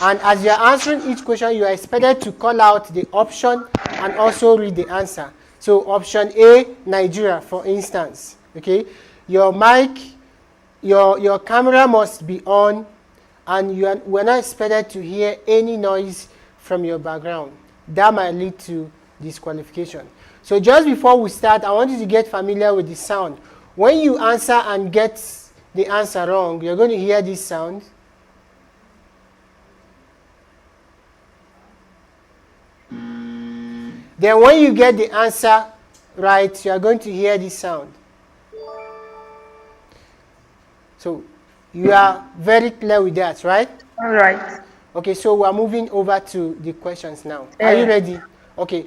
And as you are answering each question, you are expected to call out the option and also read the answer. So option A, Nigeria, for instance. Okay, your mic, your camera must be on, and we're not expected to hear any noise from your background. That might lead to disqualification. So just before we start, I want you to get familiar with the sound. When you answer and get the answer wrong, you're going to hear this sound. Then when you get the answer right, you are going to hear this sound. So you are very clear with that, right? All right. Okay, so we are moving over to the questions now. Are you ready? Okay.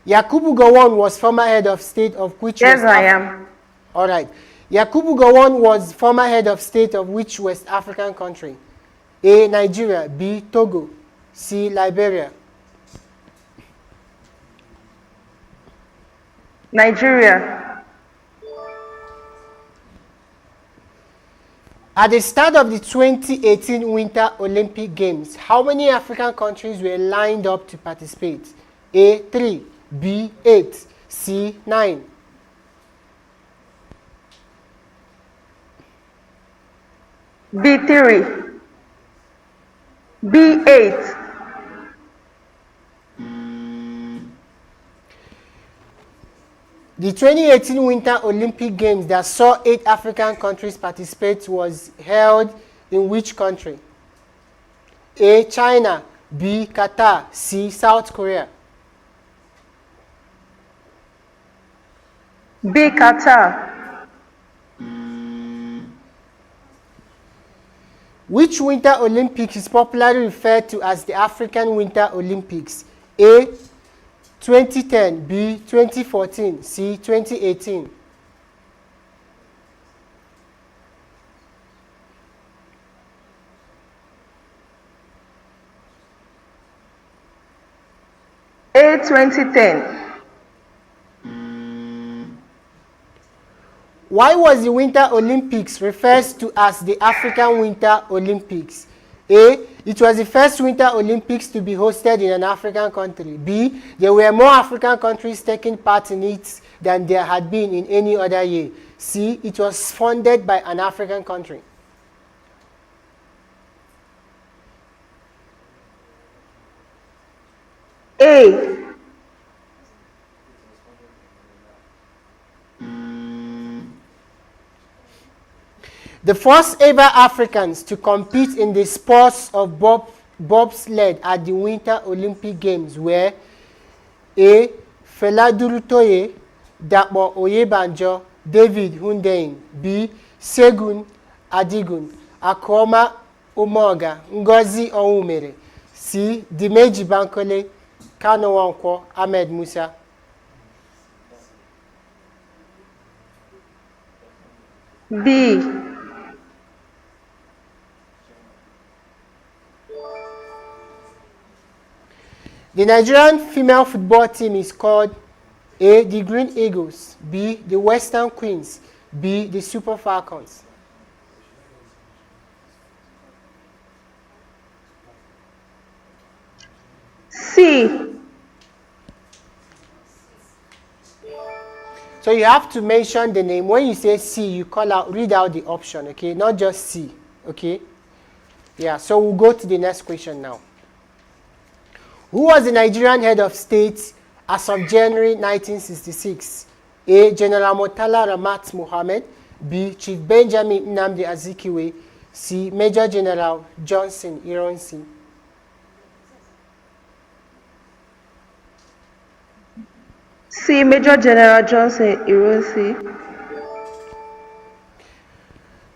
Yakubu Gowon was former head of state of which Yes, I am. All right. Yakubu Gowon was former head of state of which West African country? A. Nigeria. B. Togo. C. Liberia. Nigeria. At the start of the 2018 Winter Olympic Games, how many African countries were lined up to participate? A. 3. B. 8. C. 9. B3. B8. The 2018 Winter Olympic Games that saw 8 African countries participate was held in which country? A. China. B. Qatar. C. South Korea. B. Qatar. Which Winter Olympics is popularly referred to as the African Winter Olympics? A. 2010, B. 2014, C. 2018. A. 2010. Why was the Winter Olympics referred to as the African Winter Olympics? A. It was the first Winter Olympics to be hosted in an African country. B. There were more African countries taking part in it than there had been in any other year. C. It was funded by an African country. A. The first ever Africans to compete in the sports of bobsled at the Winter Olympic Games were A. Fela Durutoye, Dapo Oyebanjo, David Hundeyin. B. Segun Adigun, Akoma Umoga, Ngozi Onwumere. C. Dimeji Bankole, Kano Nwankwo, Ahmed Musa. B. The Nigerian female football team is called A. The Green Eagles, B. The Western Queens, B. The Super Falcons. C. So you have to mention the name. When you say C, you read out the option, okay? Not just C, okay? Yeah, so we'll go to the next question now. Who was the Nigerian head of state as of January 1966? A. General Murtala Ramat Mohammed. B. Chief Benjamin Nnamdi Azikiwe. C. Major General Johnson Ironsi. C. Major General Johnson Ironsi.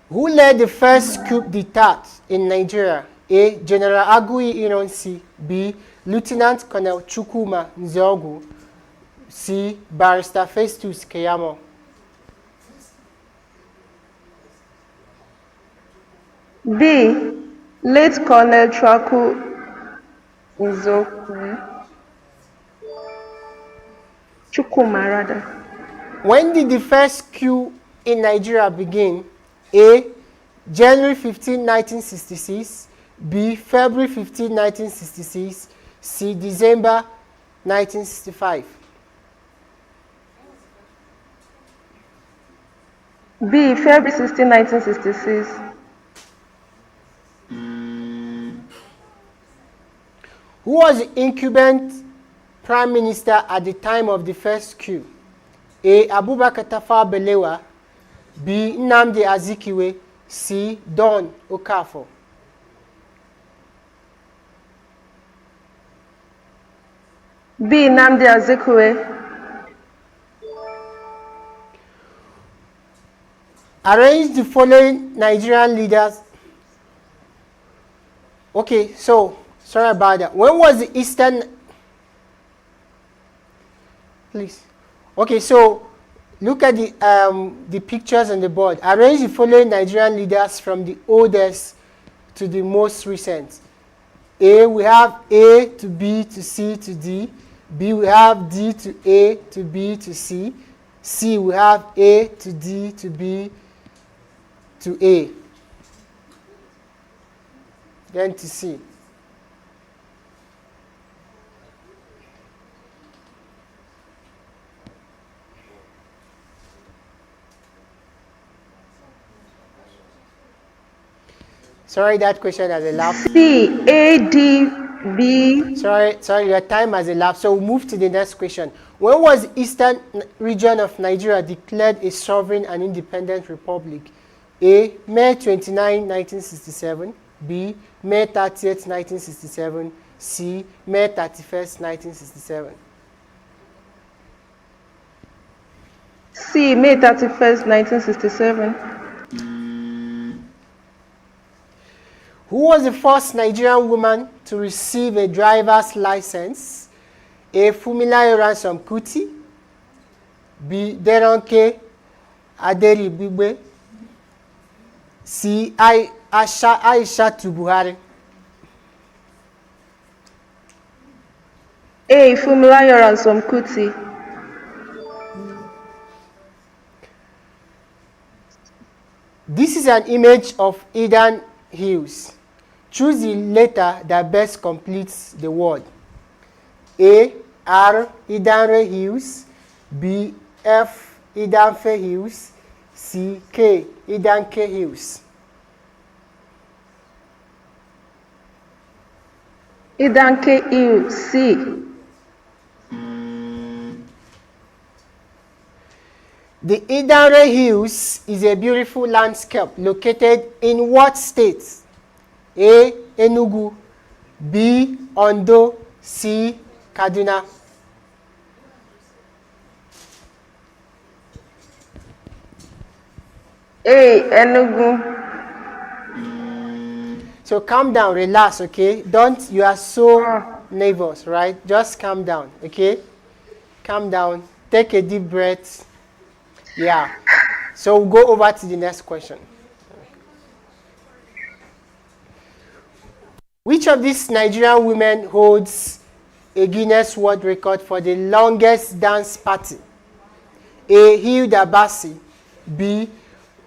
Who led the first coup d'etat in Nigeria? A. General Agui Ironsi. B. Lieutenant Colonel Chukwuma Nzeogu. C. Barrister Festus Keyamo. B. Late Colonel Chukwuma Nzeogu. Chukwuma, rather. When did the first coup in Nigeria begin? A. January 15, 1966. B. February 15, 1966. C. December 1965. B. February 16, 1966. Who was the incumbent prime minister at the time of the first coup? A. Abubakar Tafawa Balewa. B. Nnamdi Azikiwe. C. Don Okafor. B. Nnamdi Azikiwe. Arrange the following Nigerian leaders. Okay, so sorry about that. When was the Eastern? Please. Okay, so look at the pictures on the board. Arrange the following Nigerian leaders from the oldest to the most recent. A, we have A to B to C to D. B, we have D to A to B to C. C, we have A to D to B to A. Then to C. Sorry, that question has elapsed. C. A. D. B. Sorry, your time has elapsed. So we'll move to the next question. When was the Eastern region of Nigeria declared a sovereign and independent republic? A. May 29, 1967. B. May 30th, 1967. C. May 31st, 1967. C. May 31st, 1967. Who was the first Nigerian woman to receive a driver's license? A. Fumilayo Ransom Kuti. B. Deronke Aderibigbe. C. Aishatu Buhari. A. Fumilayo Ransom Kuti. This is an image of Eden Hills. Choose the letter that best completes the word. A. R. Idanre Hills. B. F. Idanfe Hills. C. K. Idanke Hills. Idanke Hill. C. The Idanre Hills is a beautiful landscape located in what state? A. Enugu. B. Ondo. C. Kaduna. A. Enugu. So calm down, relax, okay? You are so nervous, right? Just calm down, okay? Calm down, take a deep breath. Yeah. So we'll go over to the next question. Which of these Nigerian women holds a Guinness World Record for the longest dance party? A. Hilda Bassi. B.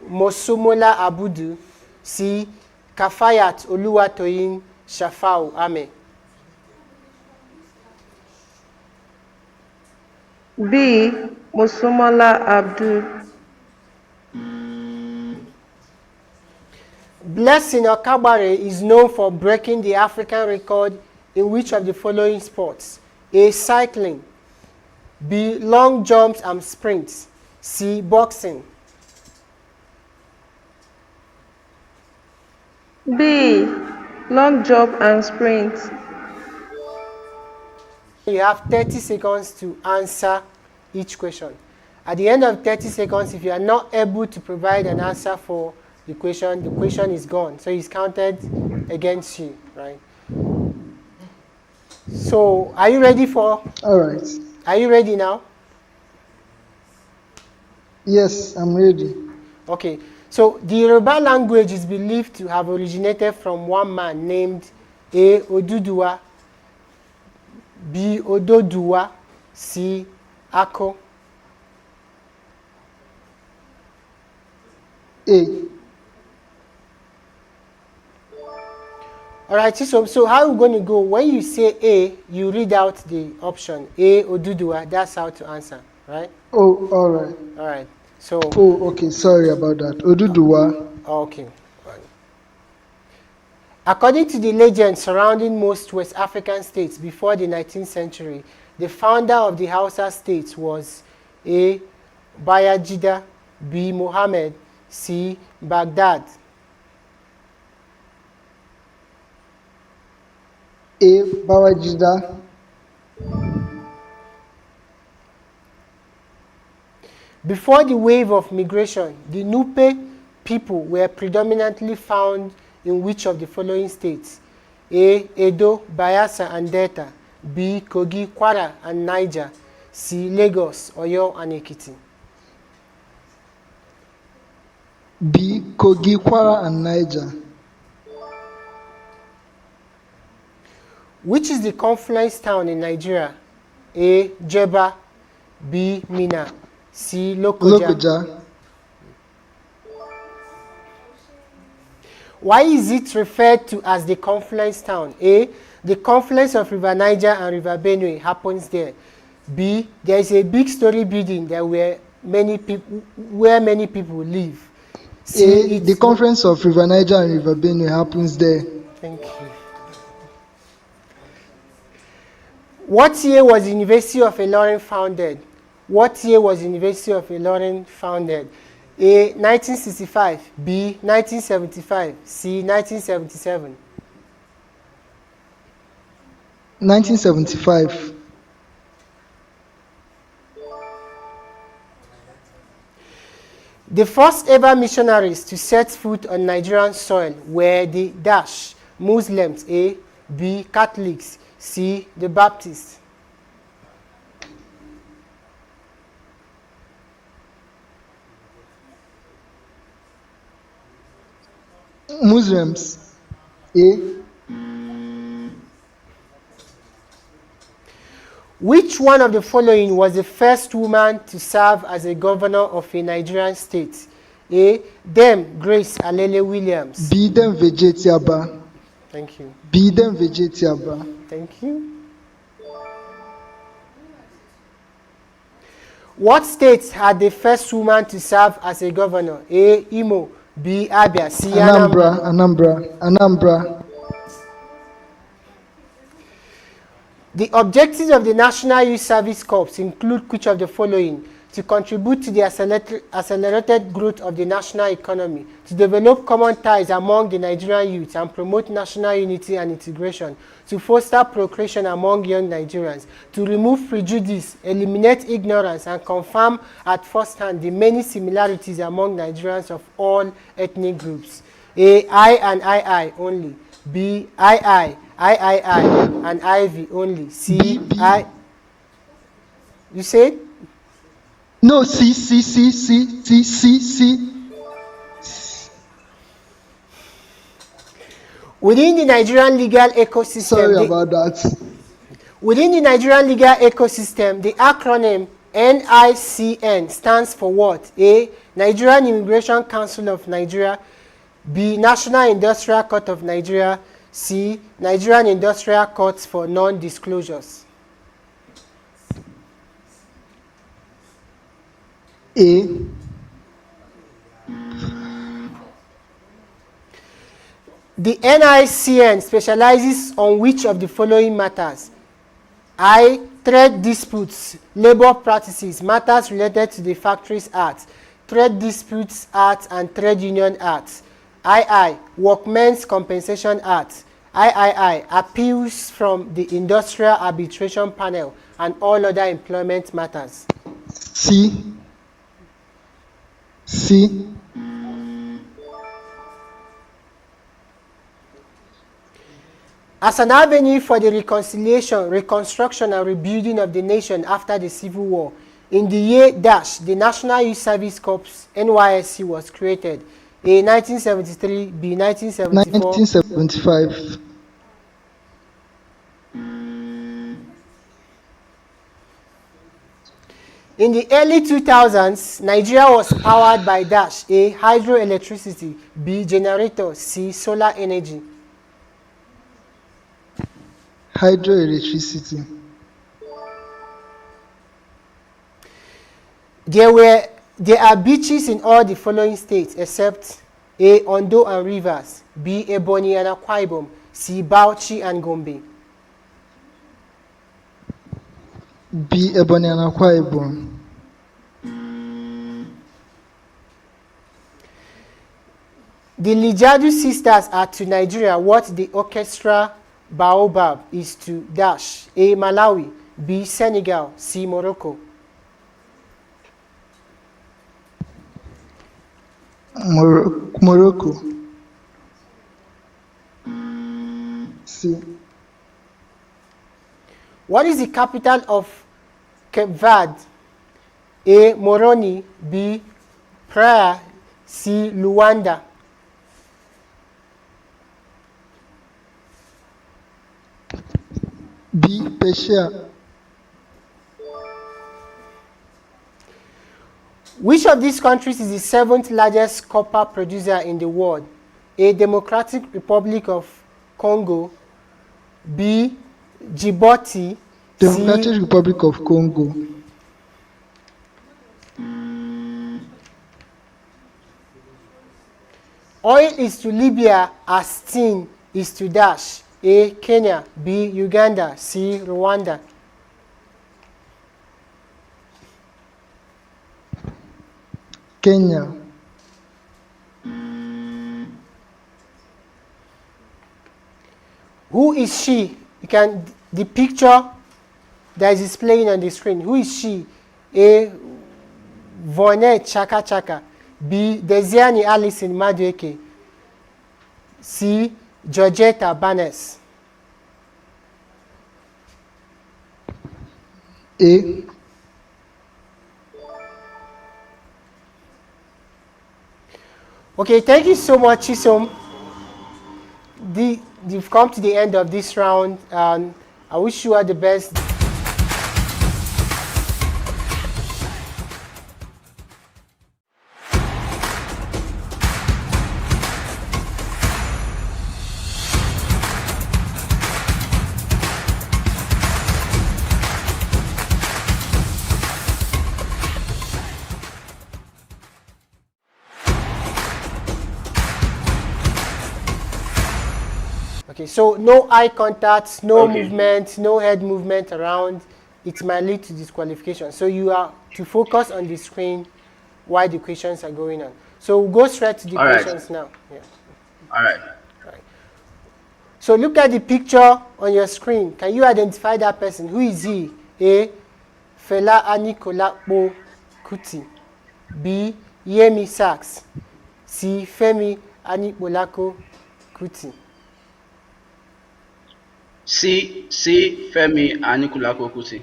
Mosomola Abudu. C. Kafayat Oluwatoyin Shafau Ame. B. Mosomola Abdul. Blessing Okabare is known for breaking the African record in which of the following sports? A. Cycling. B. Long jumps and sprints. C. Boxing. B. Long jump and sprint. You have 30 seconds to answer each question. At the end of 30 seconds, if you are not able to provide an answer for the question is gone. So it's counted against you, right? So are you ready for? All right. Are you ready now? Yes, I'm ready. Okay. So the Yoruba language is believed to have originated from one man named A. Oduduwa, B. Ododuwa, C. Ako. A. All right, so how are we going to go? When you say A, you read out the option. A. Oduduwa, that's how to answer, right? Oh, all right. All right. So, Oh, okay. Sorry about that. Oduduwa. okay. According to the legend surrounding most West African states before the 19th century, the founder of the Hausa states was A. Bayajida, B. Muhammad, C. Baghdad. A. Bawajida. Before the wave of migration, the Nupe people were predominantly found in which of the following states? A. Edo, Bayelsa, and Delta. B. Kogi, Kwara, and Niger. C. Lagos, Oyo, and Ekiti. B. Kogi, Kwara, and Niger. Which is the confluence town in Nigeria? A. Jeba, B. Mina, C. Lokoja. Lokoja. Why is it referred to as the confluence town? A. The confluence of River Niger and River Benue happens there. B. There is a big story building there where many people live. C. A. The confluence of River Niger and River Benue happens there. Thank you. What year was the University of Ilorin founded? What year was the University of Ilorin founded? A. 1965, B. 1975, C. 1977. 1975. The first ever missionaries to set foot on Nigerian soil were the dash Muslims, A, B, Catholics, C, the Baptists. Muslims. A. Which one of the following was the first woman to serve as a governor of a Nigerian state? A. Dem Grace Alele Williams. B. Dem Vegetiaba. Thank you. B. Dem Vegetiaba. Thank you. What state had the first woman to serve as a governor? A. Imo. B. Abia. C. Anambra. The objectives of the National Youth Service Corps include which of the following? To contribute to the accelerated growth of the national economy, to develop common ties among the Nigerian youth and promote national unity and integration, to foster procreation among young Nigerians, to remove prejudice, eliminate ignorance, and confirm at first hand the many similarities among Nigerians of all ethnic groups. A. I and I only. B. I, and IV only. C. B. I. You said? No, C. Within the Nigerian legal ecosystem. Sorry about that. Within the Nigerian legal ecosystem, the acronym NICN stands for what? A. Nigerian Immigration Council of Nigeria. B. National Industrial Court of Nigeria. C. Nigerian Industrial Courts for Non-Disclosures. A. The NICN specializes on which of the following matters? I. Trade disputes, labor practices, matters related to the Factories Act, Trade Disputes Act, and Trade Union Act. II. Workmen's Compensation Act. III. Appeals from the Industrial Arbitration Panel and all other employment matters. C. As an avenue for the reconciliation, reconstruction, and rebuilding of the nation after the Civil War, in the year dash, the National Youth Service Corps (NYSC) was created. A. 1973, B. 1974. 1975. In the early 2000s, Nigeria was powered by dash A. Hydroelectricity, B. Generator, C. Solar energy. Hydroelectricity. There are beaches in all the following states except A. Ondo and Rivers, B. Ebonyi and Akwa Ibom, C. Bauchi and Gombe. B. Ebonyi and Akwa Ibom. The Lijadu sisters are to Nigeria what the orchestra Baobab is to dash A. Malawi, B. Senegal, C. Morocco. Morocco. C. What is the capital of Cape Verde? A. Moroni, B. Praia, C. Luanda. B. Persia. Which of these countries is the seventh largest copper producer in the world? A. Democratic Republic of Congo, B. Djibouti, Democratic Republic of Congo. Oil is to Libya as tin is to dash. A. Kenya, B. Uganda, C. Rwanda. Kenya. Who is she? The picture that is displaying on the screen. Who is she? A. Vonette Chaka Chaka. B. Desiani Alison Madueke. C. Georgetta Barnes. A. Okay, thank you so much, Chisom. You've come to the end of this round, and I wish you all the best. Okay, so no eye contact, no movement, no head movement around. It might lead to disqualification. So you are to focus on the screen while the questions are going on. So we'll go straight to the questions now. Yeah. All right. So look at the picture on your screen. Can you identify that person? Who is he? A. Fela Anikulapo Kuti. B. Yemi Sachs. C. Femi Anikulapo Kuti. C. Femi Anikulapo Kuti.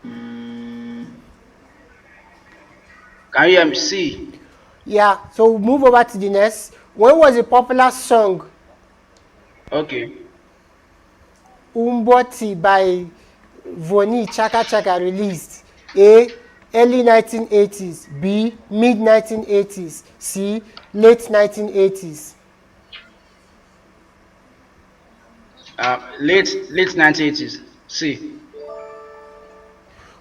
Can you hear me? C. Yeah, so we'll move over to the next. When was a popular song Okay. Umboti by Voni Chaka Chaka released? A. Early 1980s. B. Mid 1980s. C. Late 1980s. Late 1980s. C.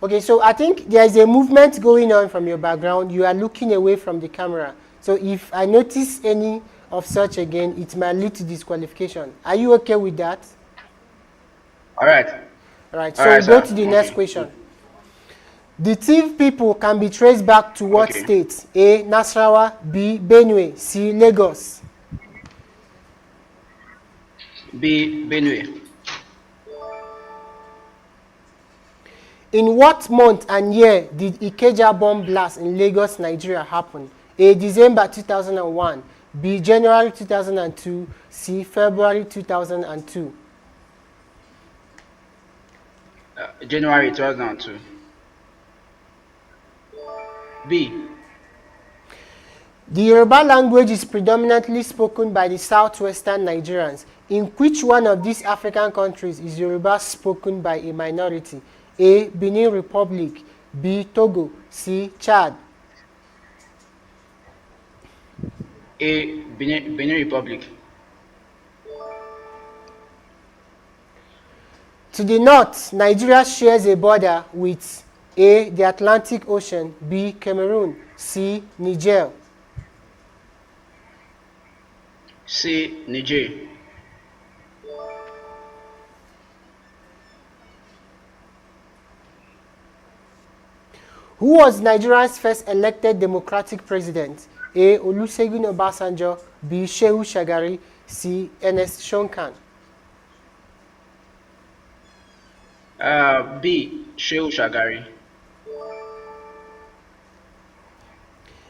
Okay, so I think there is a movement going on from your background. You are looking away from the camera. So if I notice any of such again, it might lead to disqualification. Are you okay with that? All right. All right, so we'll go to the next question. The thief people can be traced back to what state? A. Nasarawa. B. Benue. C. Lagos. B. Benue. In what month and year did Ikeja bomb blast in Lagos, Nigeria happen? A. December 2001. B. January 2002. C. February 2002. January 2002. B. The Yoruba language is predominantly spoken by the southwestern Nigerians. In which one of these African countries is Yoruba spoken by a minority? A. Benin Republic. B. Togo. C. Chad. A. Benin Republic. To the north, Nigeria shares a border with A. The Atlantic Ocean. B. Cameroon. C. Niger. C. Niger. Who was Nigeria's first elected democratic president? A. Olusegun Obasanjo. B. Shehu Shagari. C. Ernest Shonkan. B. Shehu Shagari.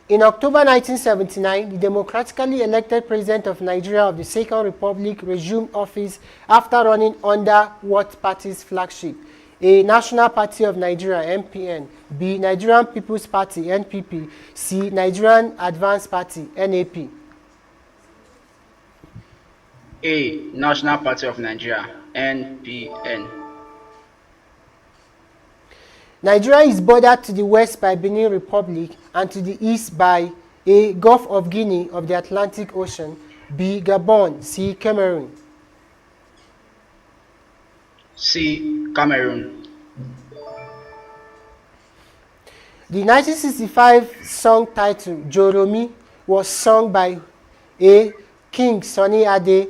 In October 1979, the democratically elected president of Nigeria of the Second Republic resumed office after running under what party's flagship? A. National Party of Nigeria, NPN. B. Nigerian People's Party, NPP. C. Nigerian Advanced Party, NAP. A. National Party of Nigeria, NPN. Nigeria is bordered to the west by Benin Republic and to the east by A. Gulf of Guinea of the Atlantic Ocean. B. Gabon. C. Cameroon. C. Cameroon. The 1965 song title Joromi was sung by A. King Sunny Ade.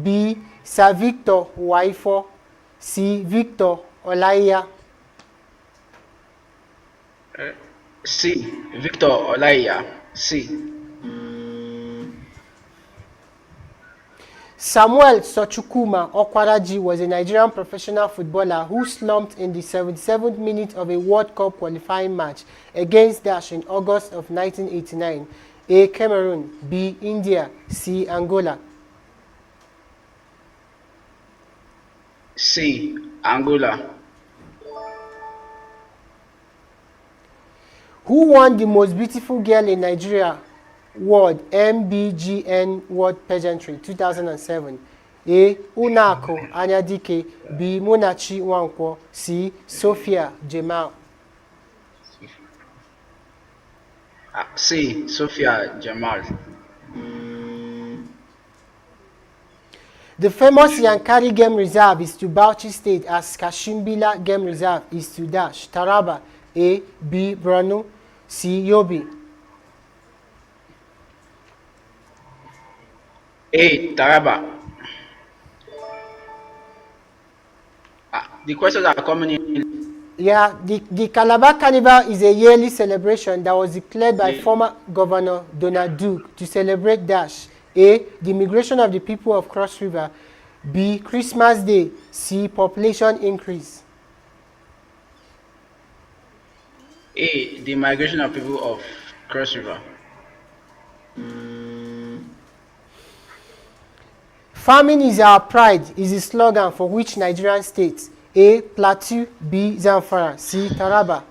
B. Sir Victor Waifo. C. Victor Olaiya. C. Victor Olaiya. C. Samuel Sochukuma Okwaraji was a Nigerian professional footballer who slumped in the 77th minute of a World Cup qualifying match against Dash in August of 1989. A. Cameroon, B. India, C. Angola. C. Angola. Who won the Most Beautiful Girl in Nigeria World MBGN World Pageantry 2007? A. Unako Anyadike, B. Munachi Wankwo, C. Sophia Jamal. C. Sophia Jamal. The famous Yankari Game Reserve is to Bauchi State as Kashimbila Game Reserve is to Dash. Taraba. A. B. Borno, C. Yobe. A. Taraba. The questions are coming in. Yeah, the Calabar Carnival is a yearly celebration that was declared by former Governor Donald Duke to celebrate Dash. A. The migration of the people of Cross River. B. Christmas Day. C. Population increase. A. The migration of people of Cross River. Farming is our pride is the slogan for which Nigerian state? A. Plateau, B. Zamfara, C. Taraba.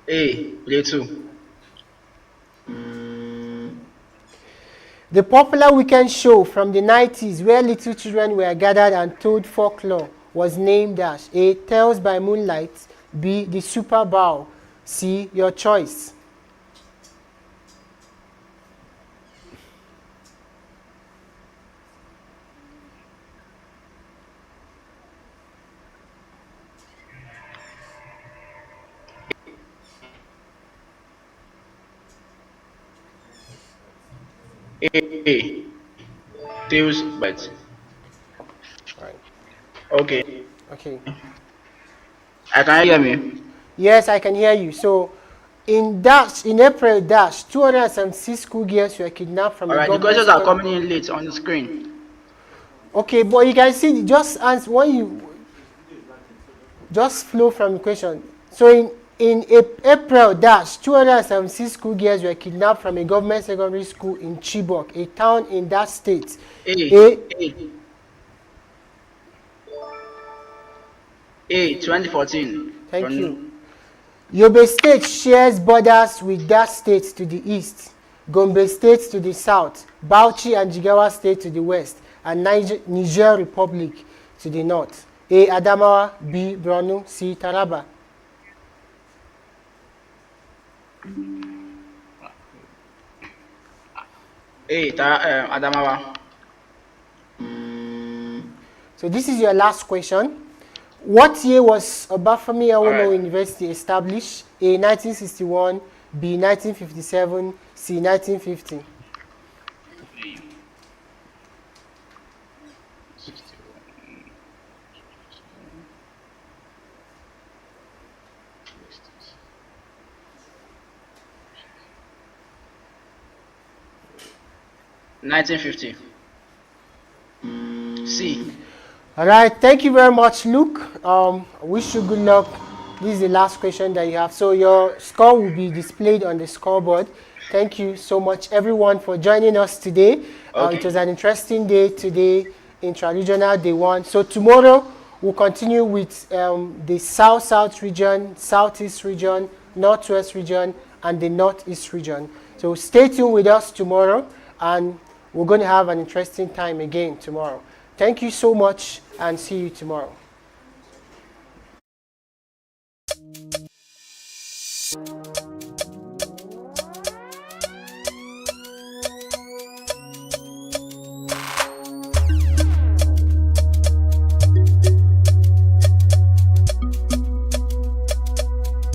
A. Plateau. The popular weekend show from the 90s where little children were gathered and told folklore was named as A. Tales by Moonlight, B. The Super Bowl, C. Your choice. A. Tales but. Right. Okay. Okay. Can you hear me? Yes, I can hear you. So, in April, 276 schoolgirls were kidnapped from Alright, the questions are coming in late on the screen. Okay, but you can see, just answer when you just flow from the question. So, in April, 276 schoolgirls were kidnapped from a government secondary school in Chibok, a town in that state. A. 2014. Thank you. Yobe State shares borders with that state to the east, Gombe State to the south, Bauchi and Jigawa State to the west, and Niger Republic to the north. A. Adamawa, B. Borno, C. Taraba. A. Adamawa. So this is your last question. What year was Obafemi Awolowo University established? A. 1961, B. 1957, C. 1950. $1950. C. All right, thank you very much, Luke. I wish you good luck. This is the last question that you have. So your score will be displayed on the scoreboard. Thank you so much, everyone, for joining us today. It was an interesting day today, Intra-Regional Day 1. So tomorrow, we'll continue with the South-South region, Southeast region, Northwest region, and the Northeast region. So stay tuned with us tomorrow, and we're going to have an interesting time again tomorrow. Thank you so much, and see you tomorrow.